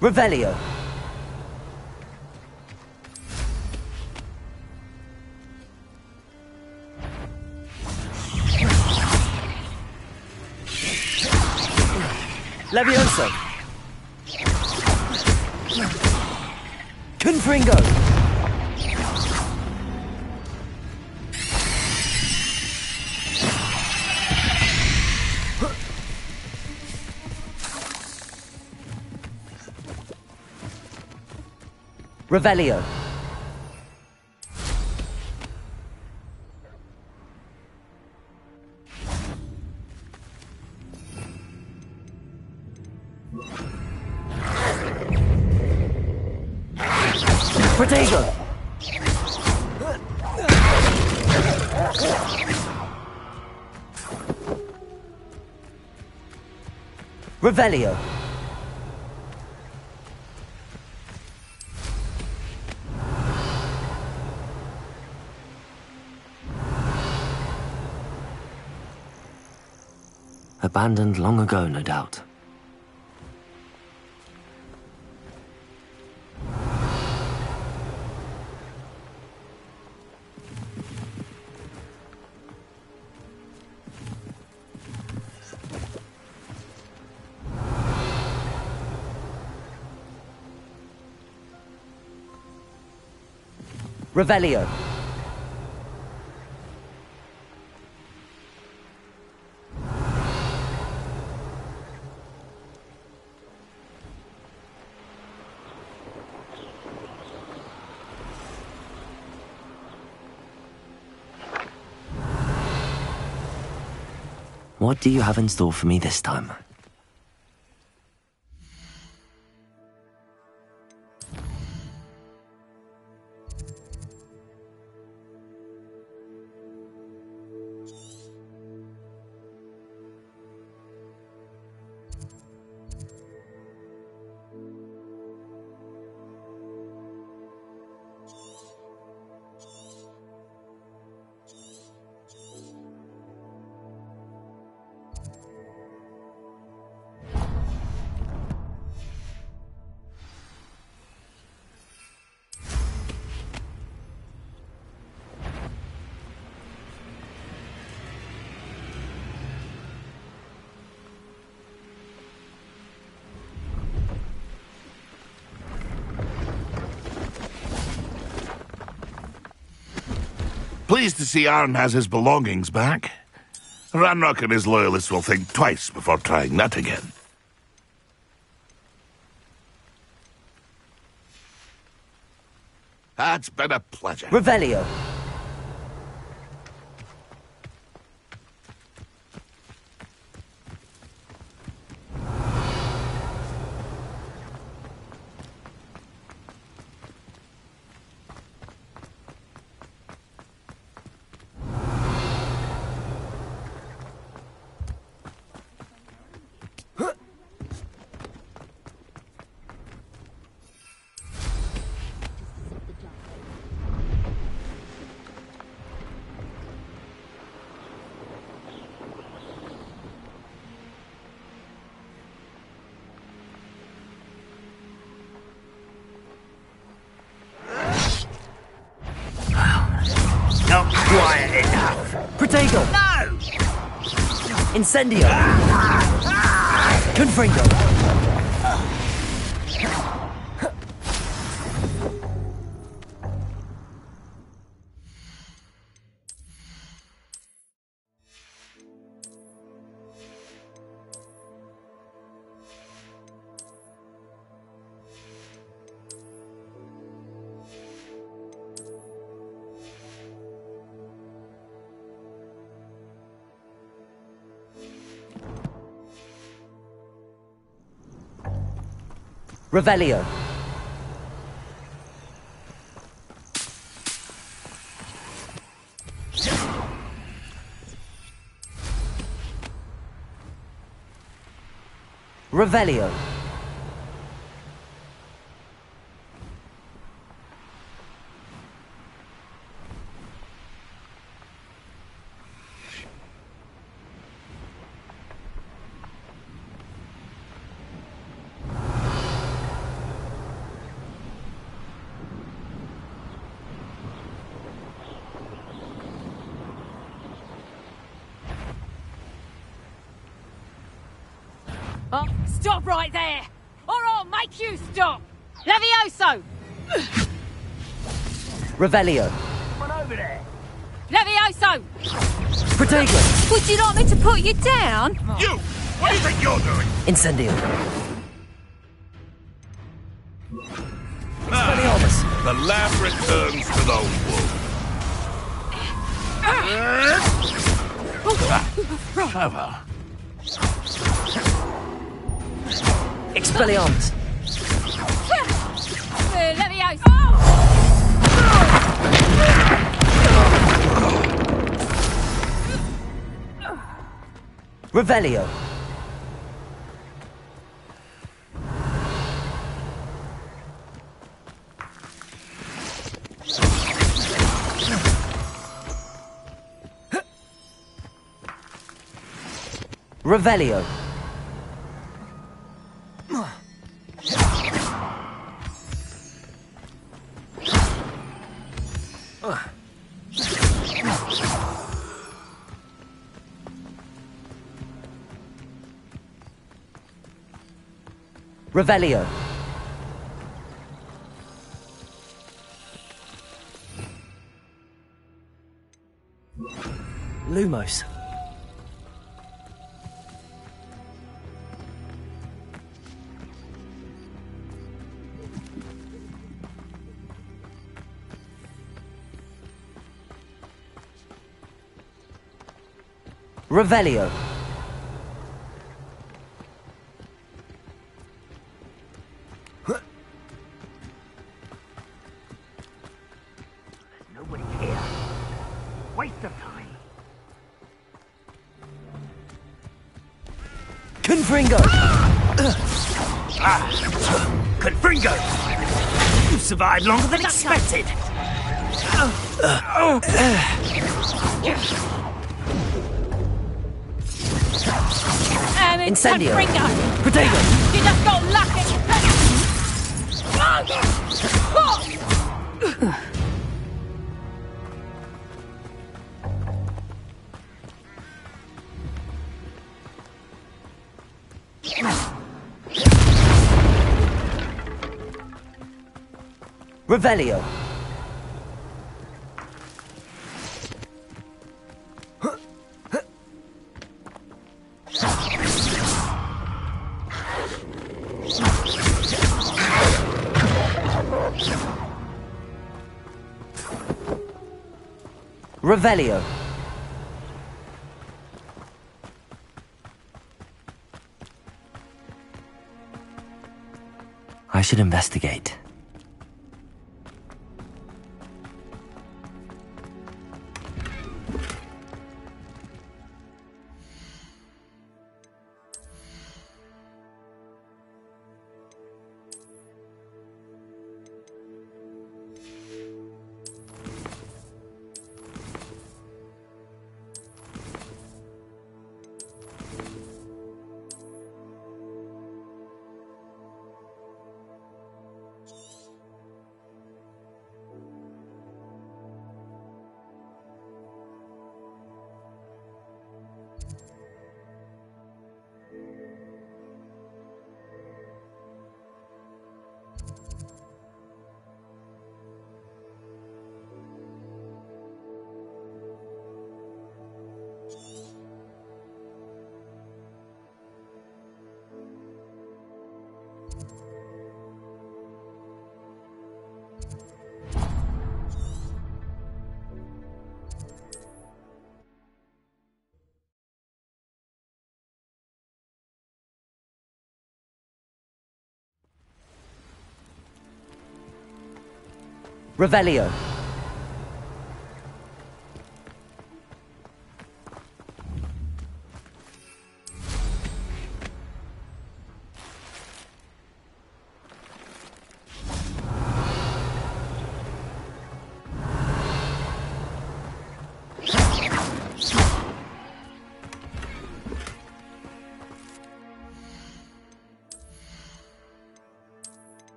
Revelio. Levioso. Confringo. Revelio. Protego. Revelio. Abandoned long ago, no doubt. Revelio. What do you have in store for me this time? Pleased to see Arn has his belongings back. Ranrock and his loyalists will think twice before trying that again. It's been a pleasure. Revelio. Not quiet enough. Protego. No! Incendio. Confringo. Revelio. Revelio. Oh, stop right there! Or I'll make you stop! Levioso! Revelio. One over there! Levioso! Protego. Would you like me to put you down? You! What do you think you're doing? Incendio. The lamb returns to the wood. Clever. Expelliarmus. Levioso! Revelio. Revelio. Revelio. Lumos. Revelio. Nobody here. Waste of time. Confringo. Confringo! You survived longer than expected. Incendio. Confringo. Protego. You just got lucky. Revelio. Revelio. I should investigate. Revelio.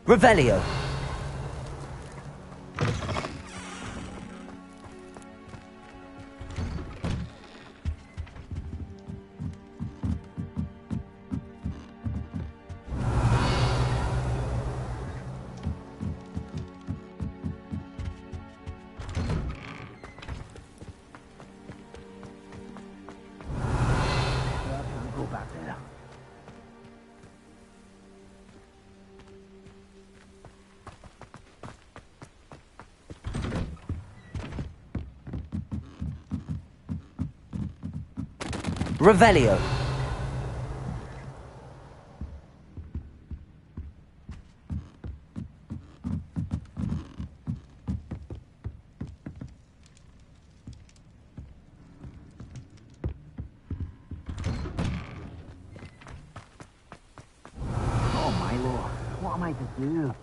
Revelio. Go back there. Revelio. Oh, my lord. What am I to do?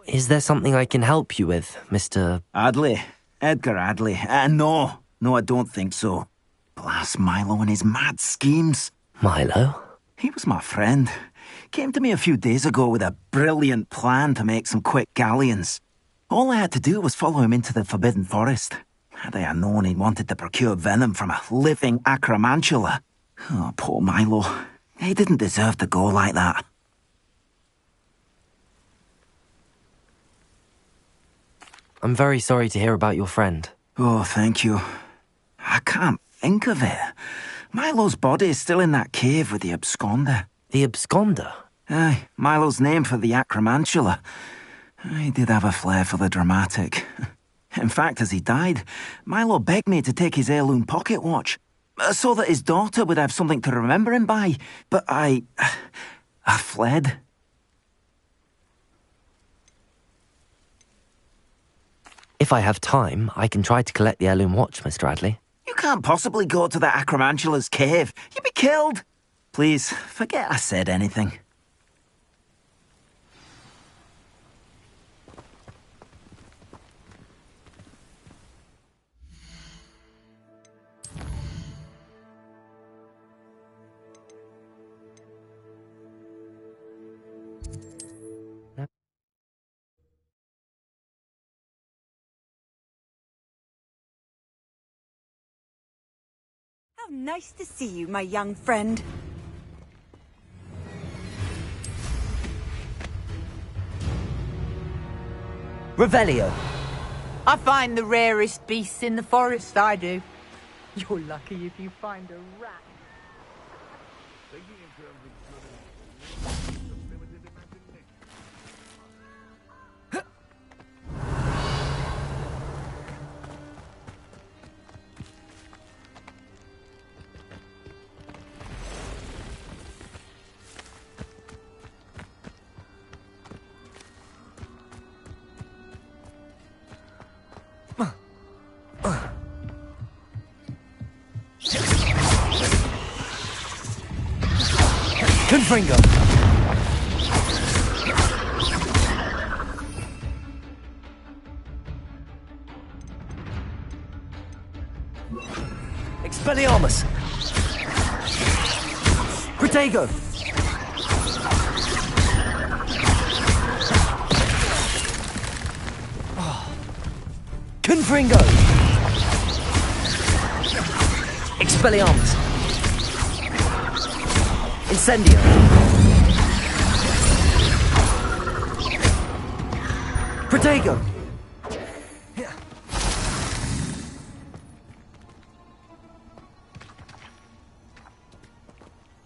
Is there something I can help you with, Mr. Adley. Edgar Adley. No. No, I don't think so. Blast Milo and his mad schemes. Milo? He was my friend. Came to me a few days ago with a brilliant plan to make some quick galleons. All I had to do was follow him into the Forbidden Forest. Had I known he wanted to procure venom from a living acromantula. Oh, poor Milo. He didn't deserve to go like that. I'm very sorry to hear about your friend. Oh, thank you. I can't think of it. Milo's body is still in that cave with the absconder. The absconder? Aye, Milo's name for the acromantula. He did have a flair for the dramatic. In fact, as he died, Milo begged me to take his heirloom pocket watch, so that his daughter would have something to remember him by. But I fled. If I have time, I can try to collect the heirloom watch, Mr. Radley. You can't possibly go to the acromantula's cave. You'd be killed. Please, forget I said anything. How nice to see you, my young friend. Revelio. I find the rarest beasts in the forest, I do. You're lucky if you find a rat. Confringo. Expelliarmus. Protego. Confringo. Expelliarmus. Incendio. Protego.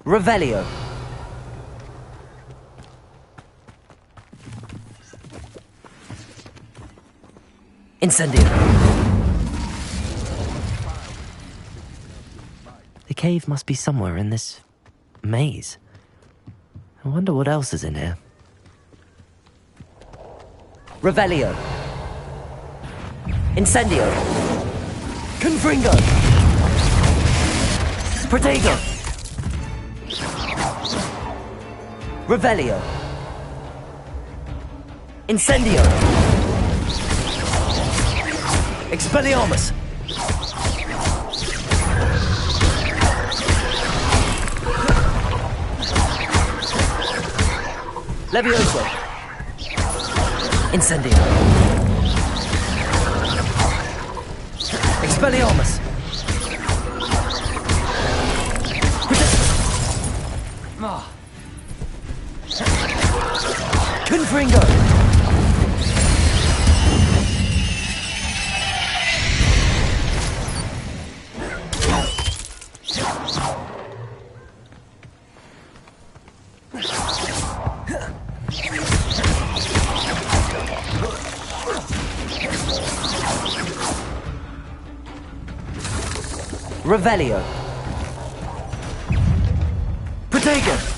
Revelio. Incendio. The cave must be somewhere in this maze. I wonder what else is in here. Revelio. Incendio. Confringo. Protego. Revelio. Incendio. Expelliarmus. Levioso. Incendio. Expelliarmus. Confringo. Revelio. Protego.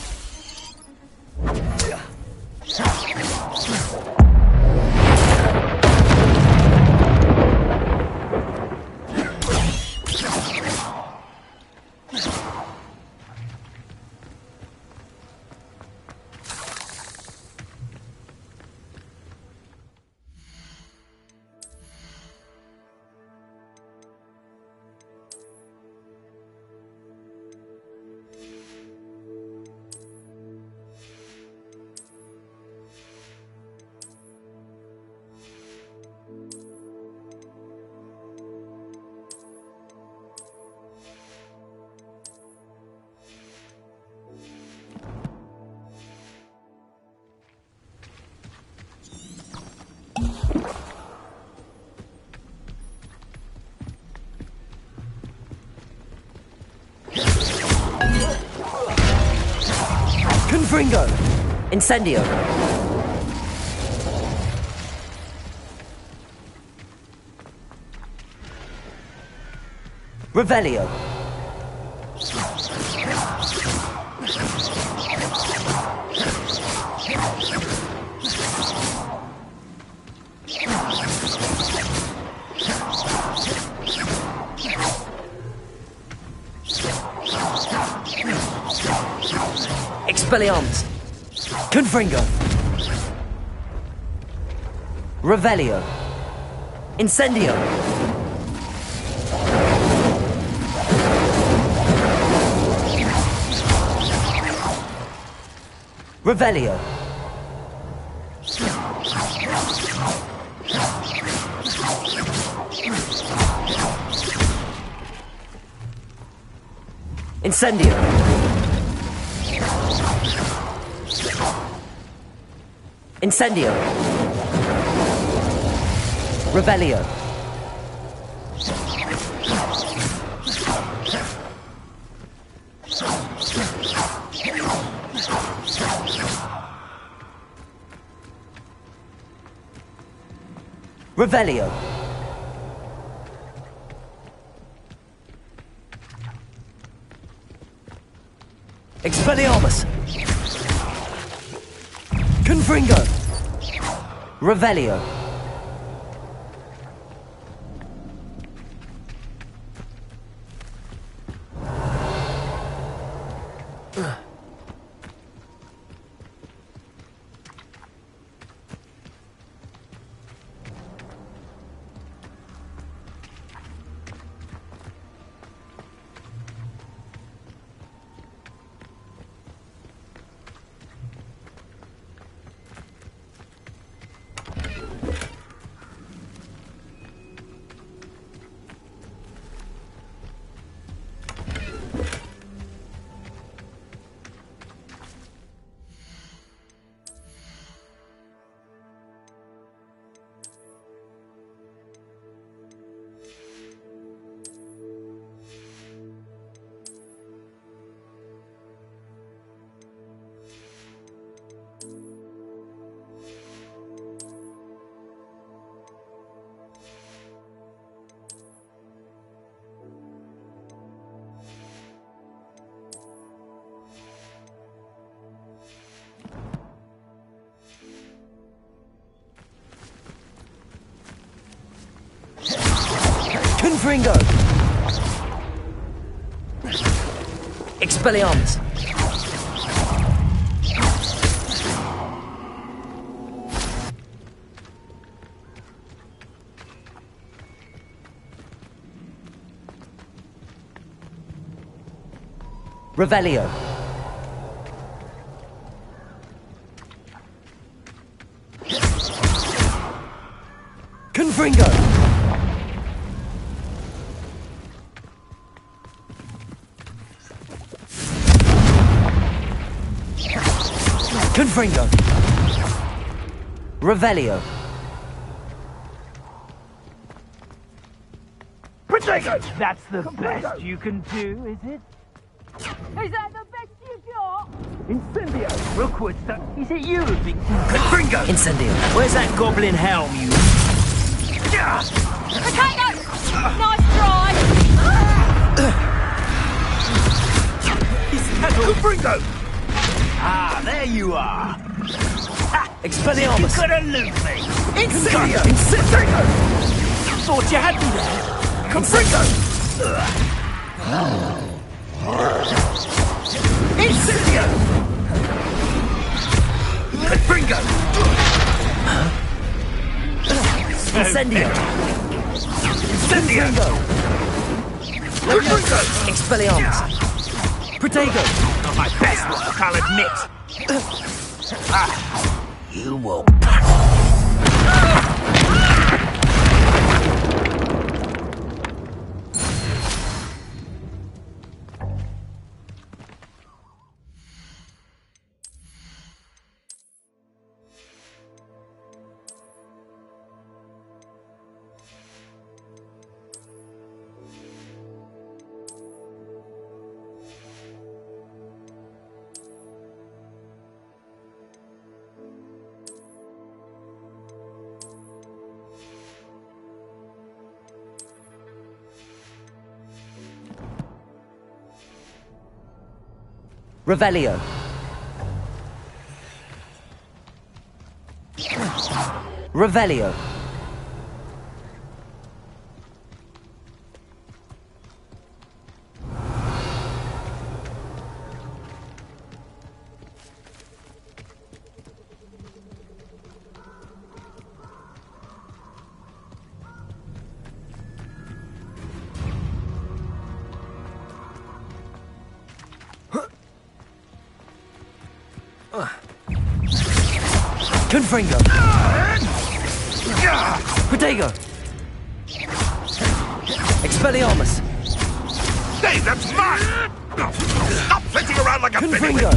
Confringo! Incendio! Revelio! Expelliarmus! Confringo! Revelio! Incendio! Revelio! Incendio! Incendio! Revelio! Revelio! Expelliarmus! Confringo! Revelio! Confringo! Expelliarmus! Revelio! Confringo! Confringo! Revelio! Protego! That's the best you can do, is it? Is that the best you got? Incendio! Rookwood, is it you, Victim? Confringo! Incendio! Where's that goblin helm, you... Potato! Nice try! Confringo! Ah, there you are! Expelliarmus! You couldn't lose me! Incendio! Incendio! Thought you had me there! Confringo! Incendio! Confringo! Incendio! Incendio! Confringo! Expelliarmus! Protego! Not my best work, I'll admit. You will... Revelio. Revelio. Confringo. Protego. Expelliarmus. Hey, that's mine! Stop flitting around like a Confringo.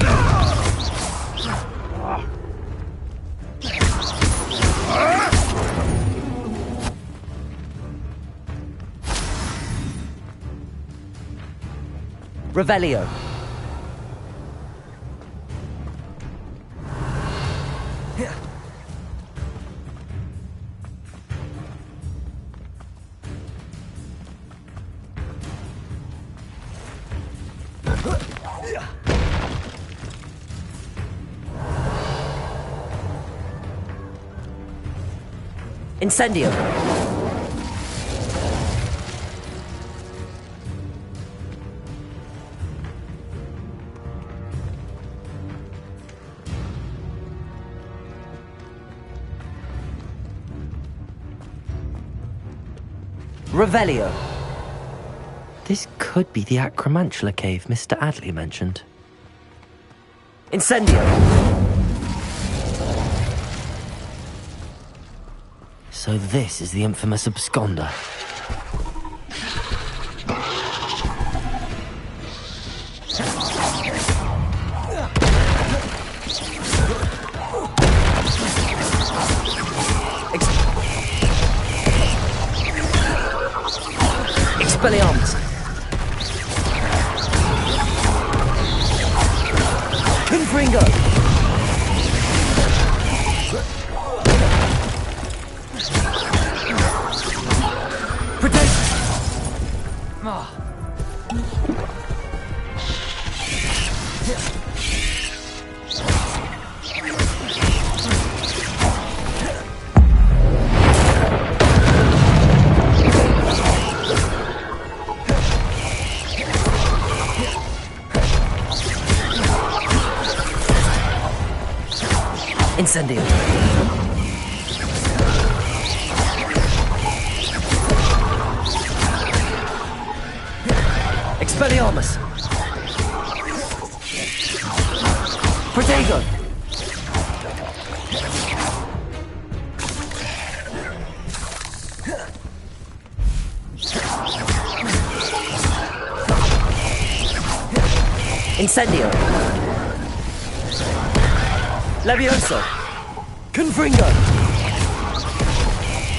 Revelio. Incendio. Revelio. This could be the Acromantula cave Mr. Adley mentioned. Incendio. So this is the infamous absconder. Expelliarmus. Confringo. Protect. Incendio. Expelliarmus. Protego. Incendio. Levioso. Confringo.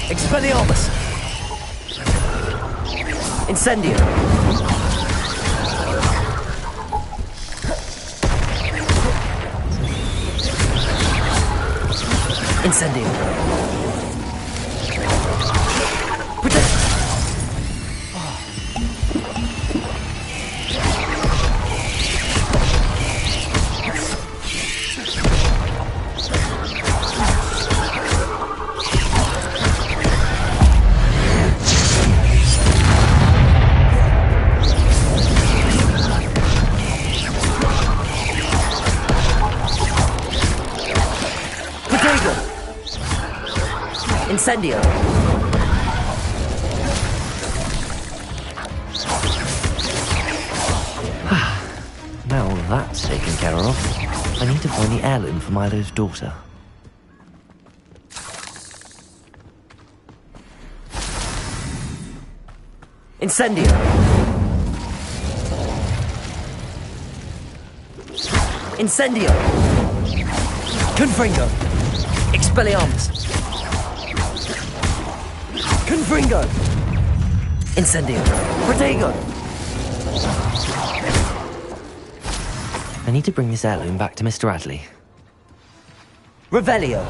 Expelliarmus. Incendio. Incendio. Protect. Incendio. Now all that's taken care of, I need to find the heirloom for Milo's daughter. Incendio. Incendio. Confringo. Expelliarmus. Confringo. Incendio. Protego. I need to bring this heirloom back to Mr. Adley. Revelio.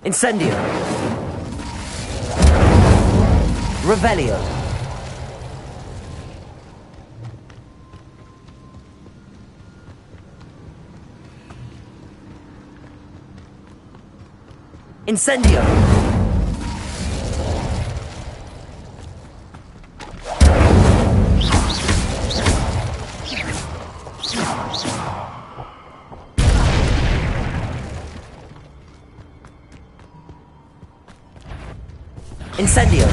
Incendio. Revelio. Incendio. Incendio.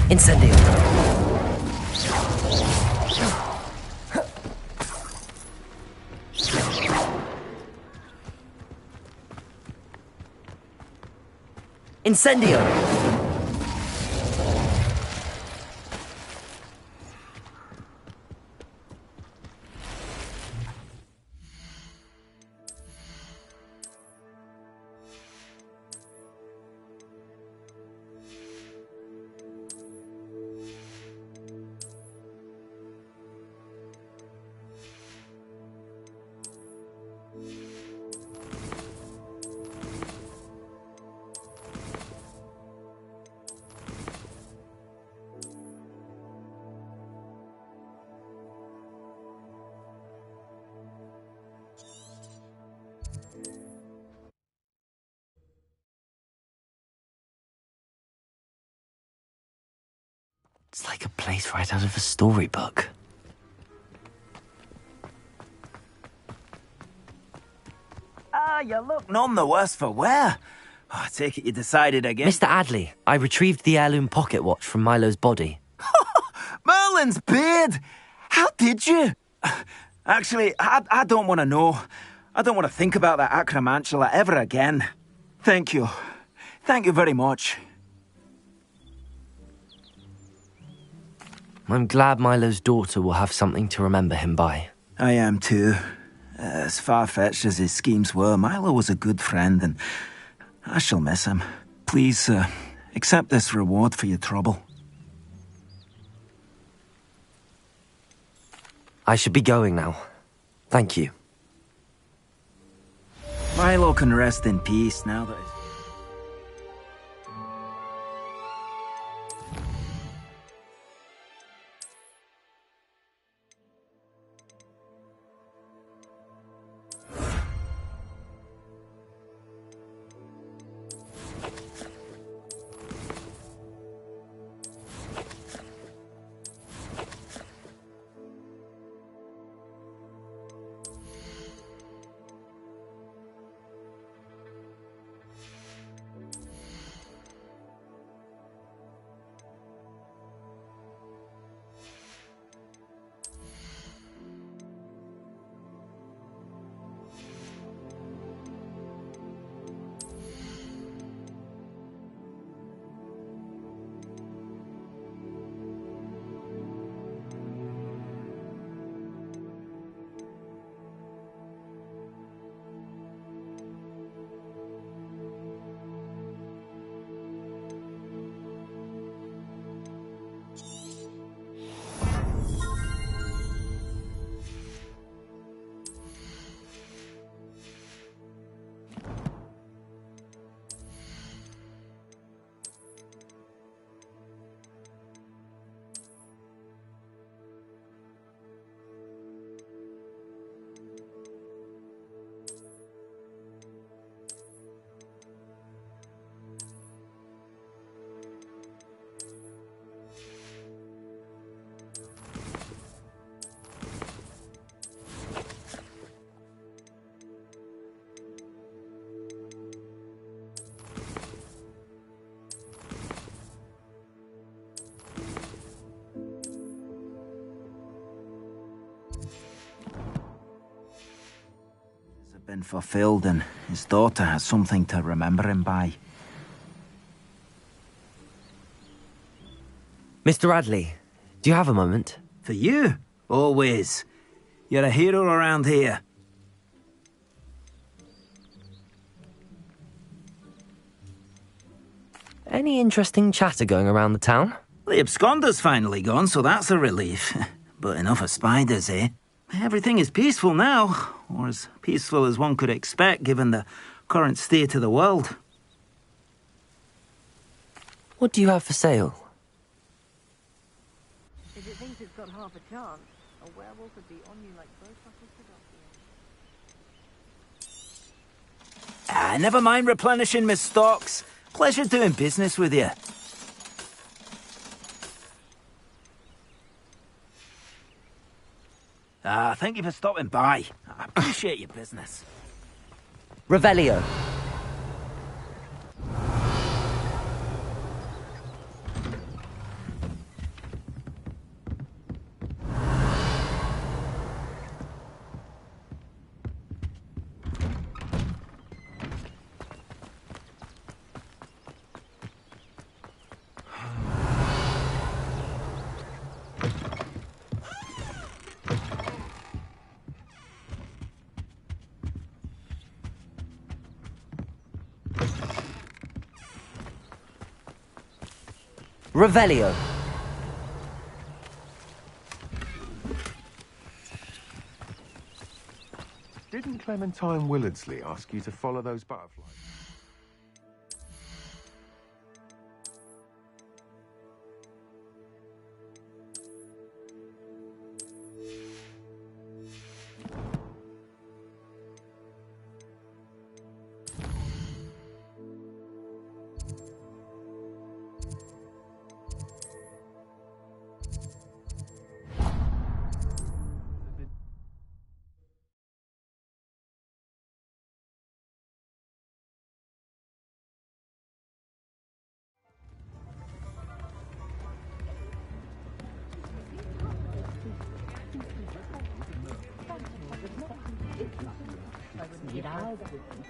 Incendio. Incendio. It's like a place right out of a storybook. Ah, you look none the worse for wear. Oh, I take it you decided again. Mr. Adley, I retrieved the heirloom pocket watch from Milo's body. Merlin's beard! How did you? Actually, I don't want to know. I don't want to think about that acromantula ever again. Thank you. Thank you very much. I'm glad Milo's daughter will have something to remember him by. I am too. As far-fetched as his schemes were, Milo was a good friend, and I shall miss him. Please, accept this reward for your trouble. I should be going now. Thank you. Milo can rest in peace now that... been fulfilled, and his daughter has something to remember him by. Mr. Radley, do you have a moment? For you? Always. You're a hero around here. Any interesting chatter going around the town? The absconder's finally gone, so that's a relief. But enough of spiders, eh? Everything is peaceful now, or as peaceful as one could expect given the current state of the world. What do you have for sale? If it thinks it's got half a chance, a werewolf would be on you like both buckles to Never mind replenishing my stocks. Pleasure doing business with you. Thank you for stopping by. I appreciate your business. Revelio. Revelio. Didn't Clementine Willardsley ask you to follow those butterflies?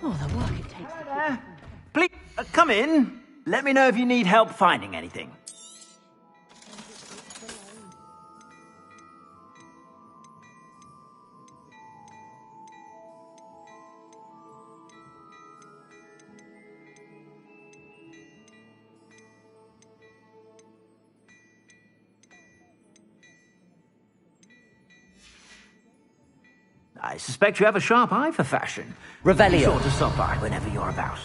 Oh, the work it takes. Please, come in. Let me know if you need help finding anything. I suspect you have a sharp eye for fashion. Revelio. Be sure to stop by whenever you're about.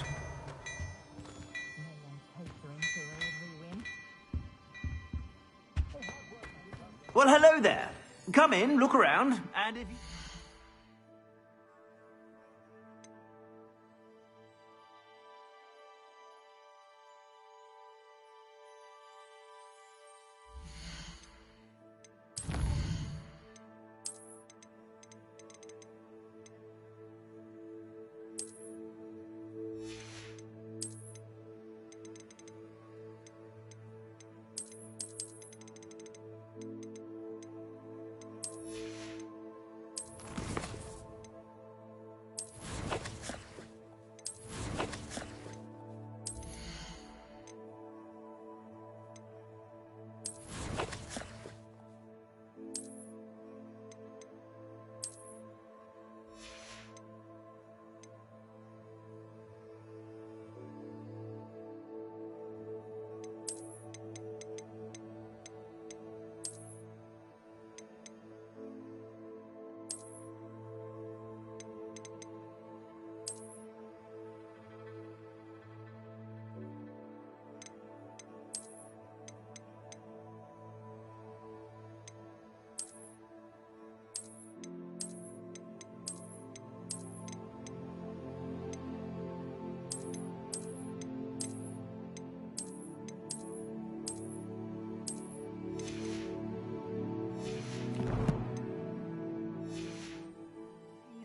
Well, hello there. Come in, look around, and if you...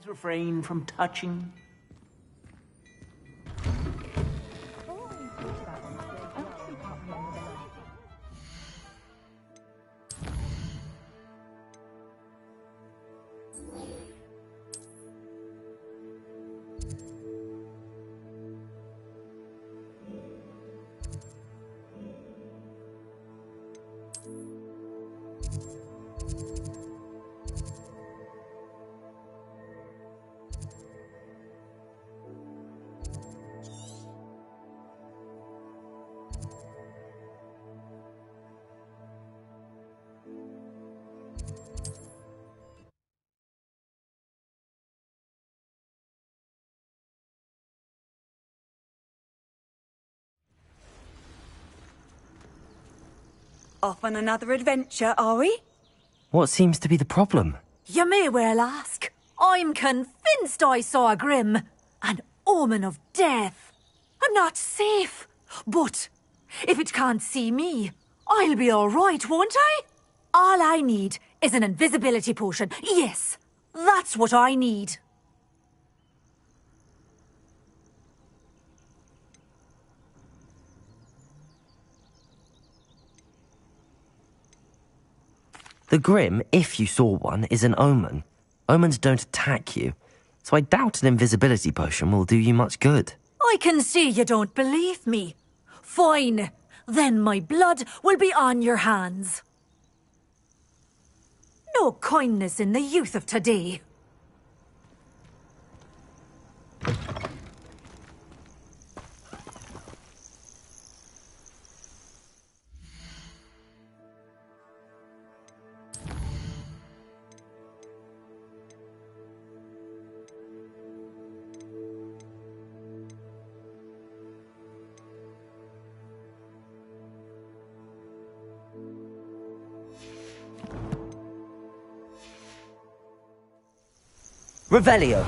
refrain from touching. Off on another adventure, are we? What seems to be the problem? You may well ask. I'm convinced I saw a Grim, an omen of death. I'm not safe, but if it can't see me, I'll be all right, won't I? All I need is an invisibility potion. Yes, that's what I need. The Grim, if you saw one, is an omen. Omens don't attack you, so I doubt an invisibility potion will do you much good. I can see you don't believe me. Fine, then my blood will be on your hands. No kindness in the youth of today. Revelio.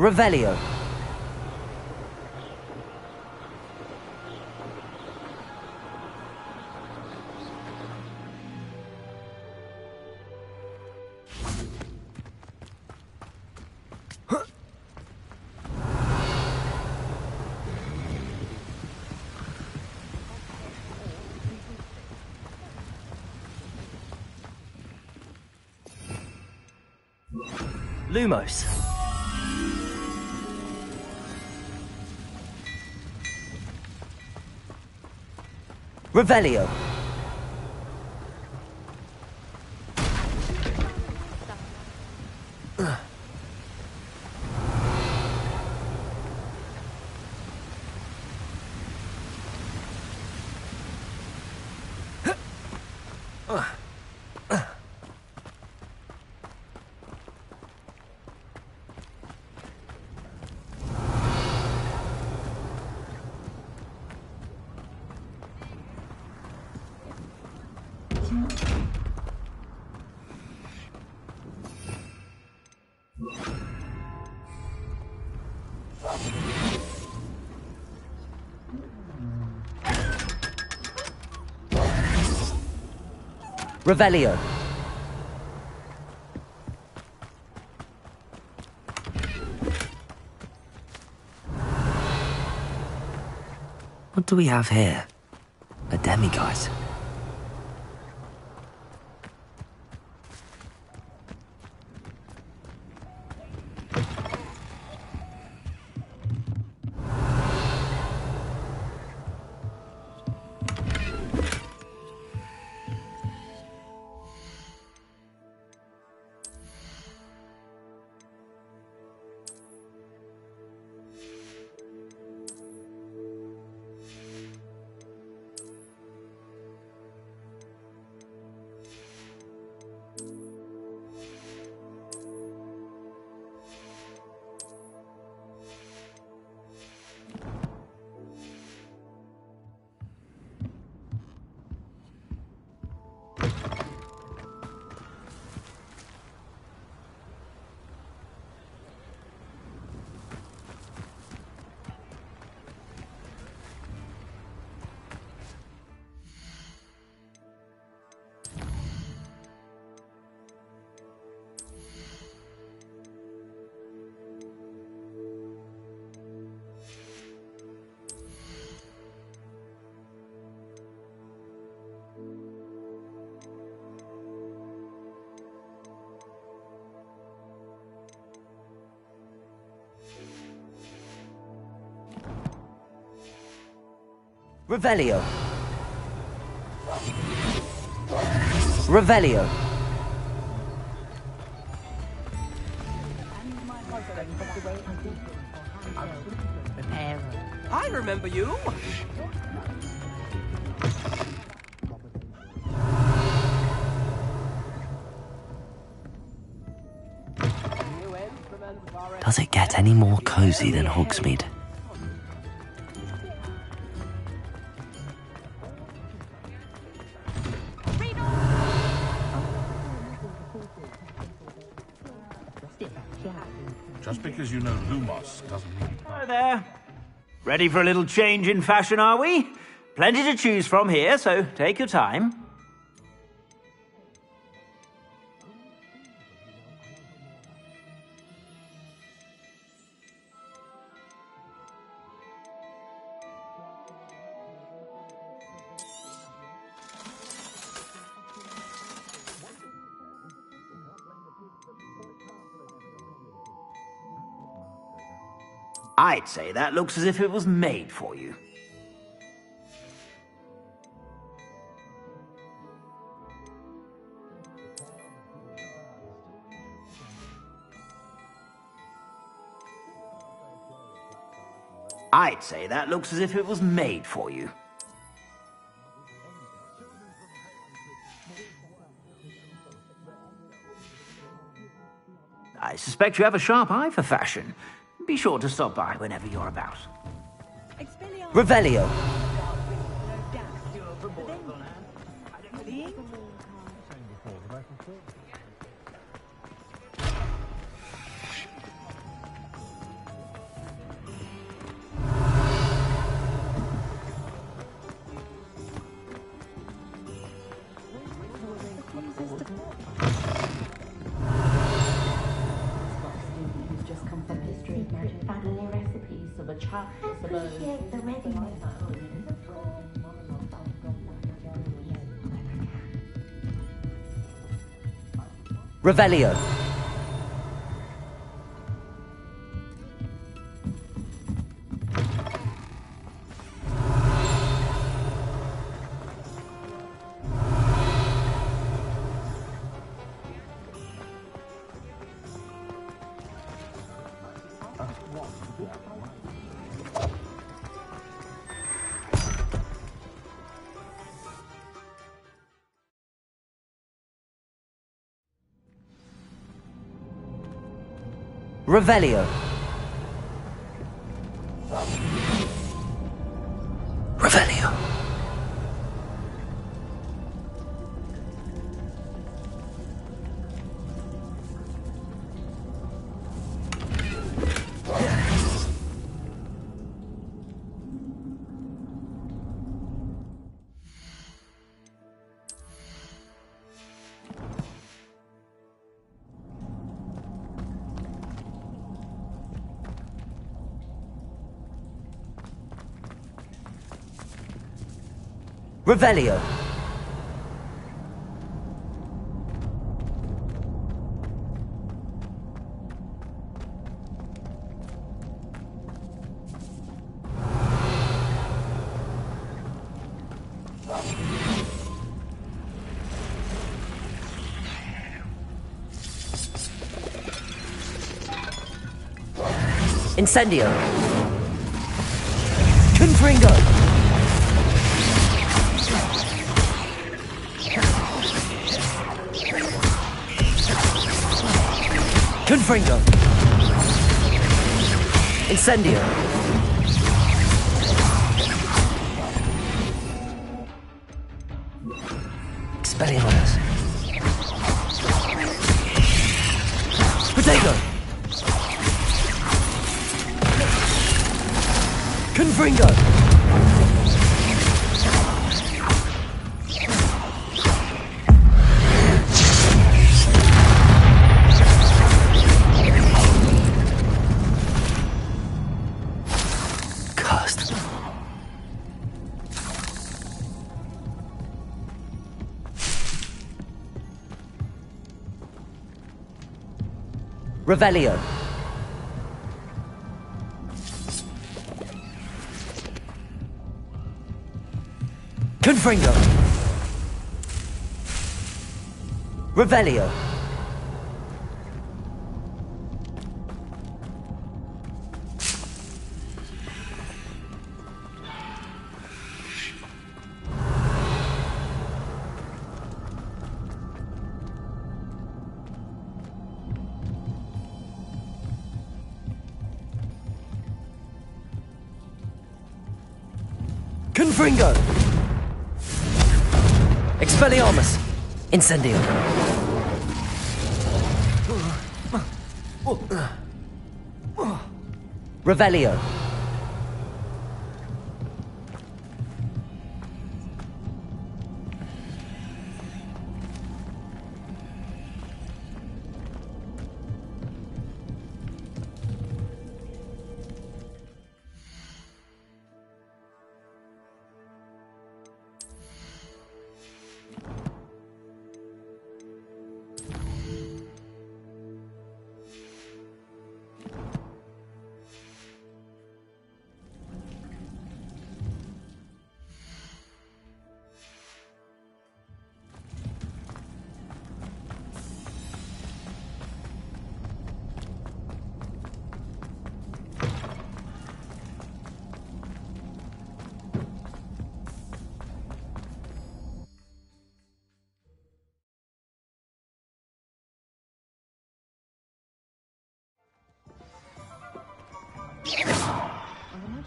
Revelio. Lumos. Revelio. Revelio. What do we have here? A demigod. Revelio. Revelio. I remember you. Does it get any more cozy than Hogsmeade? Just because you know Lumos doesn't mean... Hello there. Ready for a little change in fashion, are we? Plenty to choose from here, so take your time. I'd say that looks as if it was made for you. I'd say that looks as if it was made for you. I suspect you have a sharp eye for fashion. Be sure to stop by whenever you're about. Revelio. Revelio. Revelio. Revelio. Revelio. Incendio. Confringo. Confringo. Incendio. Expelliarmus. Potato. Confringo. Revelio. Confringo. Revelio. Confringo! Expelliarmus! Incendio! Revelio!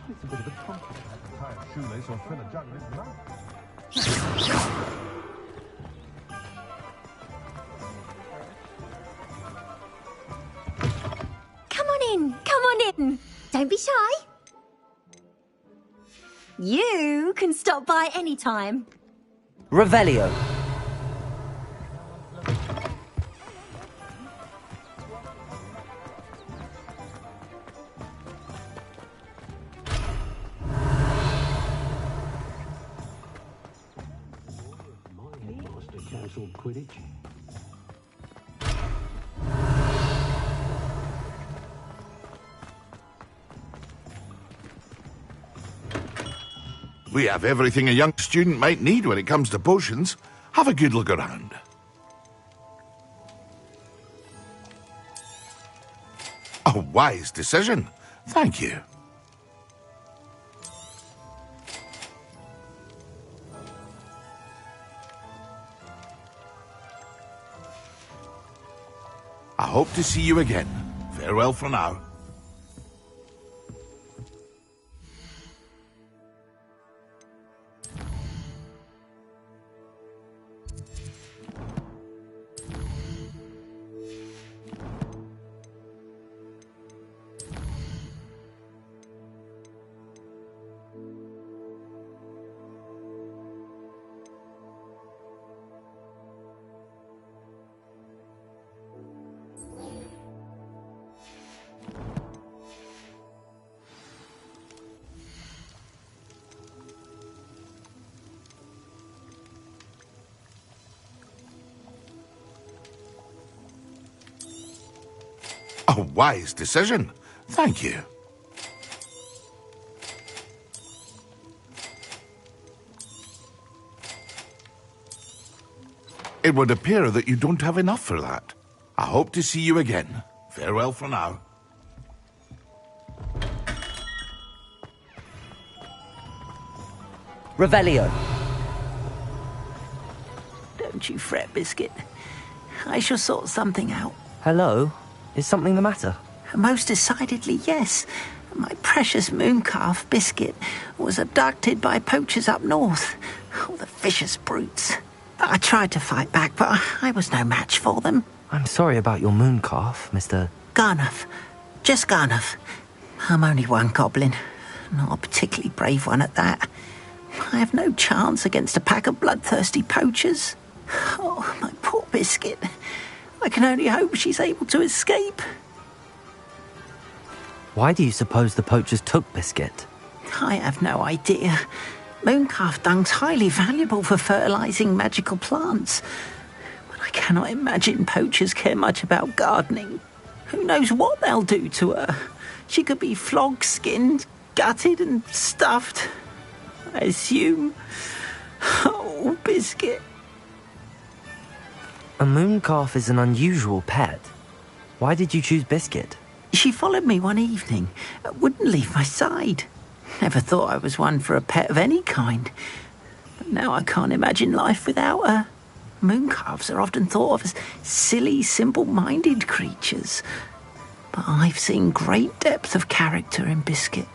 It's a bit of a trumpet to tie a shoelace or fill a jug with his mouth. Come on in. Don't be shy. You can stop by any time. Revelio. Cancelled Quidditch. We have everything a young student might need when it comes to potions. Have a good look around. A wise decision. Thank you. I hope to see you again. Farewell for now. A wise decision. Thank you. It would appear that you don't have enough for that. I hope to see you again. Farewell for now. Revelio. Don't you fret, Biscuit. I shall sort something out. Hello? Is something the matter? Most decidedly, yes. My precious mooncalf, Biscuit, was abducted by poachers up north. Oh, the vicious brutes. I tried to fight back, but I was no match for them. I'm sorry about your mooncalf, Mr. Garnuff. Just Garnuff. I'm only one goblin. Not a particularly brave one at that. I have no chance against a pack of bloodthirsty poachers. Oh, my poor Biscuit. I can only hope she's able to escape. Why do you suppose the poachers took Biscuit? I have no idea. Mooncalf dung's highly valuable for fertilizing magical plants. But I cannot imagine poachers care much about gardening. Who knows what they'll do to her? She could be flogged, skinned, gutted and stuffed. I assume. Oh, Biscuit. A mooncalf is an unusual pet. Why did you choose Biscuit? She followed me one evening, wouldn't leave my side. Never thought I was one for a pet of any kind. But now I can't imagine life without her. Mooncalves are often thought of as silly, simple-minded creatures. But I've seen great depth of character in Biscuit.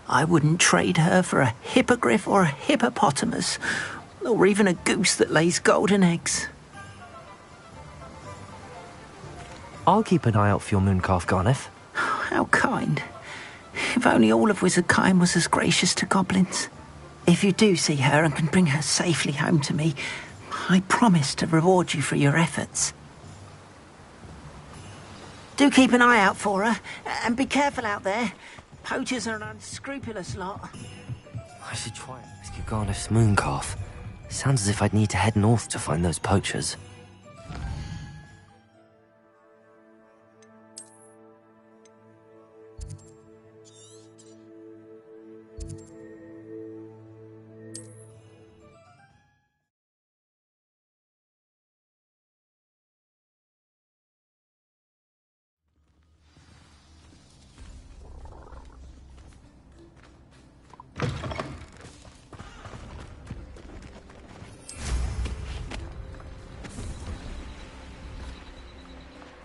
I wouldn't trade her for a hippogriff or a hippopotamus, or even a goose that lays golden eggs. I'll keep an eye out for your mooncalf, Garneth. How kind. If only all of Wizardkind was as gracious to goblins. If you do see her and can bring her safely home to me, I promise to reward you for your efforts. Do keep an eye out for her, and be careful out there. Poachers are an unscrupulous lot. I should try and rescue Garneth's mooncalf. Sounds as if I'd need to head north to find those poachers.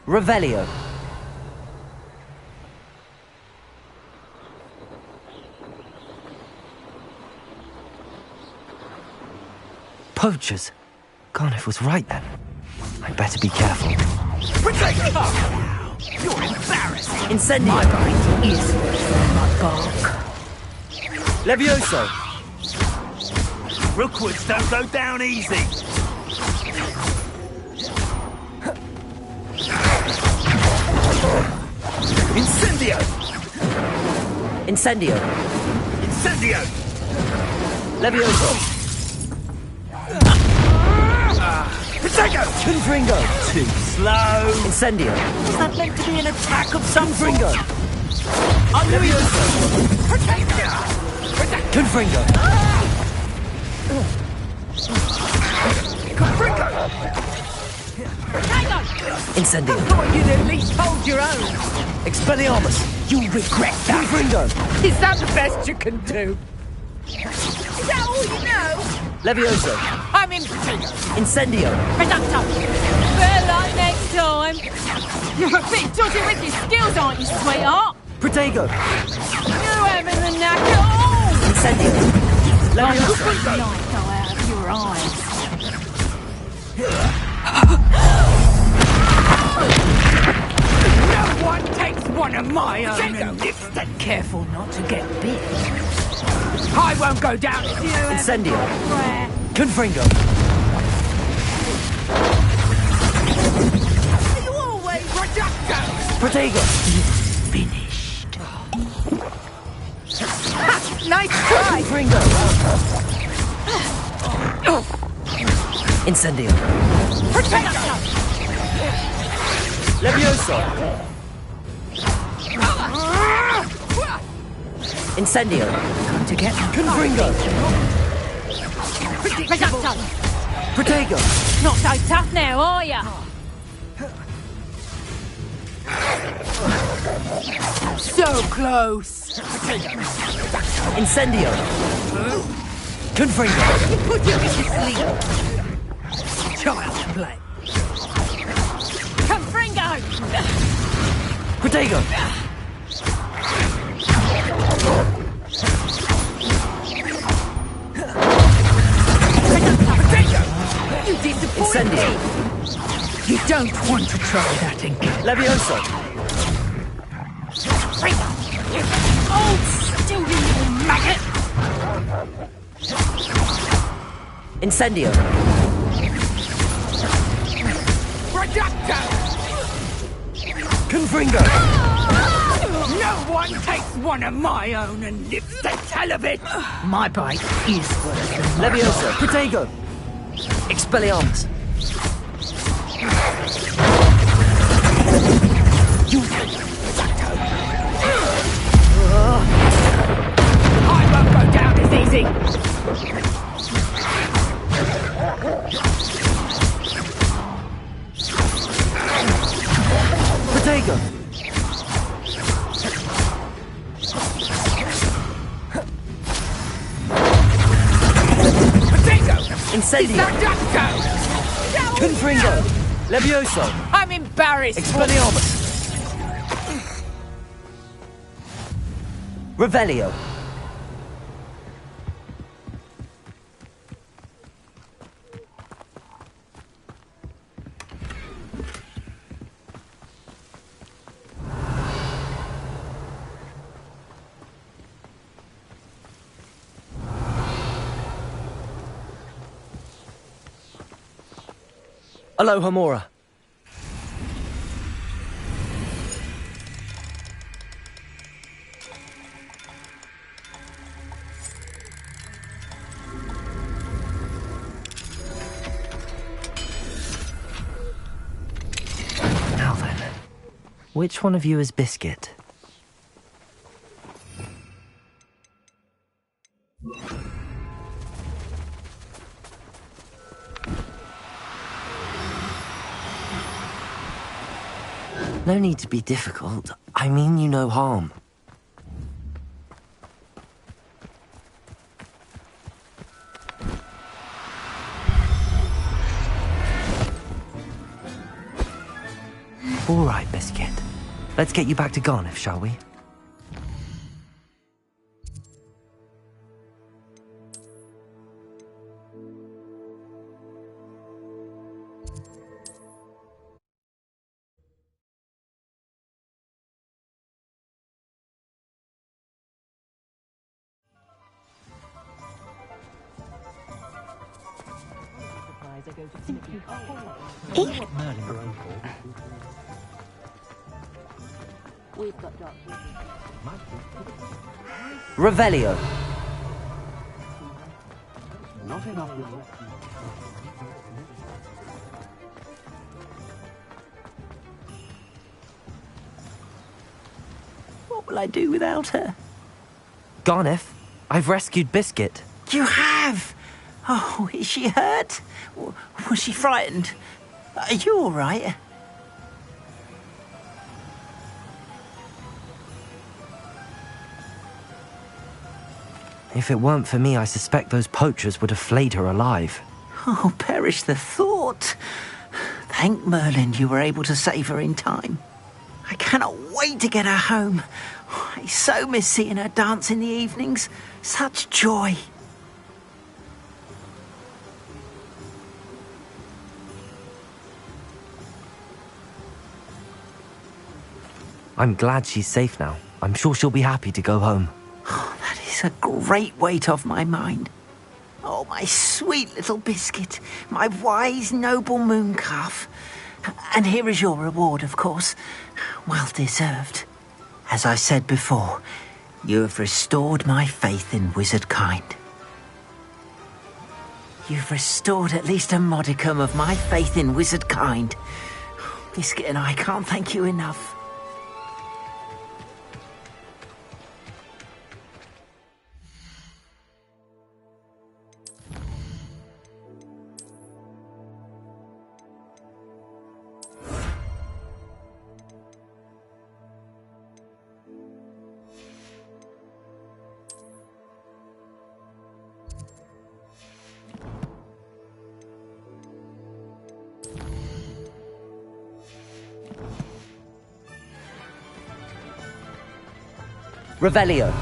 Revelio. Poachers. Garneth was right then. I'd better be careful. You're embarrassing. Incendio. My bite is my bark. Levioso. Rookwoods don't go down easy. Incendio! Incendio. Incendio! Levioso. Protego! Confringo. Too slow. Incendio. Was that meant to be an attack of some sort? Confringo. Levioso. Confringo. Confringo! Incendio. I thought you'd at least hold your own. Expelliarmus. You'll regret that. Confringo. Is that the best you can do? Is that all you know? Levioso. I'm in Protego. Incendio. Reducto. Better luck next time. You're a bit dodgy with your skills, aren't you, sweetheart? Protego. You having the knack at all? Incendio. Levioso. The light go out of your eyes. No one takes one of my own and lives that careful not to get bit. I won't go down if you Incendio. Confringo. You always reducto. Protego. Finished. Nice try. Confringo. Incendio. Levioso. Incendio. Come to get me. Confringo. Reducto. Protego. Not so tough now, are ya? So close. Incendio. Confringo. You put him to sleep. Child's play. Confringo. Protego. You disappoint Incendio. me. You don't want to try that again. Levioso. Oh, stupid little maggot. Incendio. Reducto. Confringo. No one takes one of my own and lives to tell of it. My bite is worse than mine. Levioso. Protego. Expelliarmus. You I won't go down as easy. Is that Ducko? Confringo! Levioso! I'm embarrassed. Expelliarmus! Revelio! Aloha Mora. Now then, which one of you is Biscuit? No need to be difficult. I mean you no harm. All right, Biscuit. Let's get you back to Garniff, shall we? Revelio. Not enough. What will I do without her? Garniff, I've rescued Biscuit. You have? Oh, is she hurt? Was she frightened? Are you all right? If it weren't for me, I suspect those poachers would have flayed her alive. Oh, perish the thought. Thank Merlin you were able to save her in time. I cannot wait to get her home. I so miss seeing her dance in the evenings. Such joy. I'm glad she's safe now. I'm sure she'll be happy to go home. Oh, that is a great weight off my mind. Oh, my sweet little Biscuit, my wise, noble moon calf. And here is your reward, of course. Well deserved. As I said before, you have restored my faith in wizard kind. You've restored at least a modicum of my faith in wizard kind. Biscuit and I can't thank you enough. Revelio.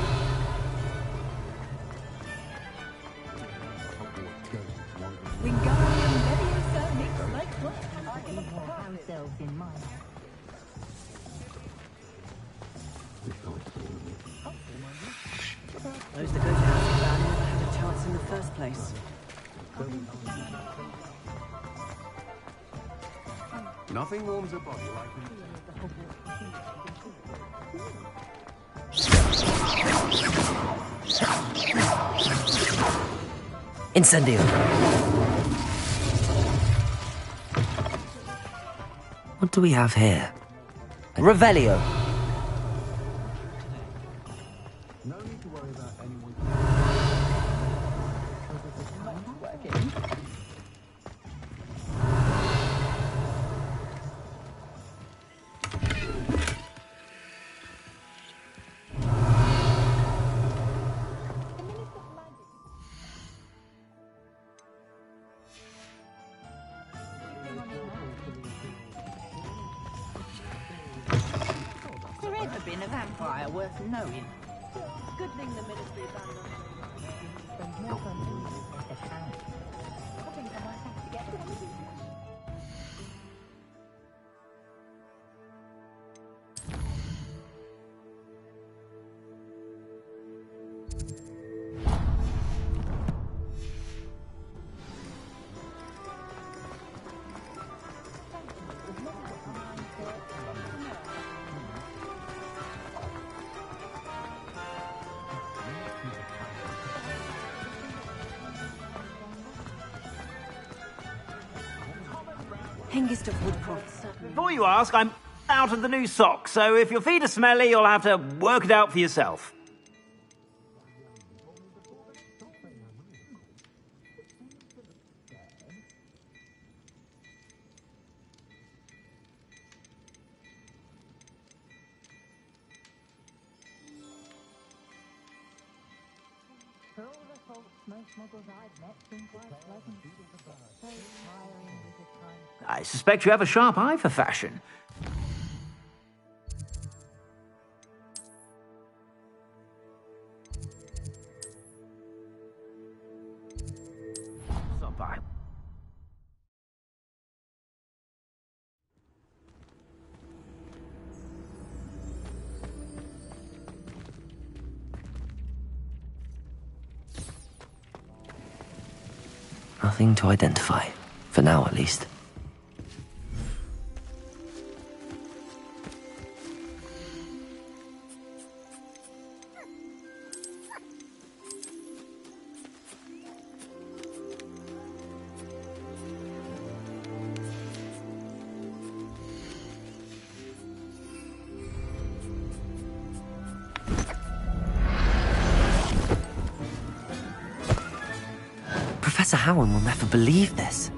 Those that go to House Van never had a chance in the first place. Nothing warms a body like Incendio. What do we have here? Revelio. no need to worry about anyone. been a vampire worth knowing. Good thing the ministry abandoned. Hengist of Woodcroft. Before you ask, I'm out of the new socks, so if your feet are smelly, you'll have to work it out for yourself. I suspect you have a sharp eye for fashion. Stop by. Nothing to identify. For now, at least. Professor Howard will never believe this.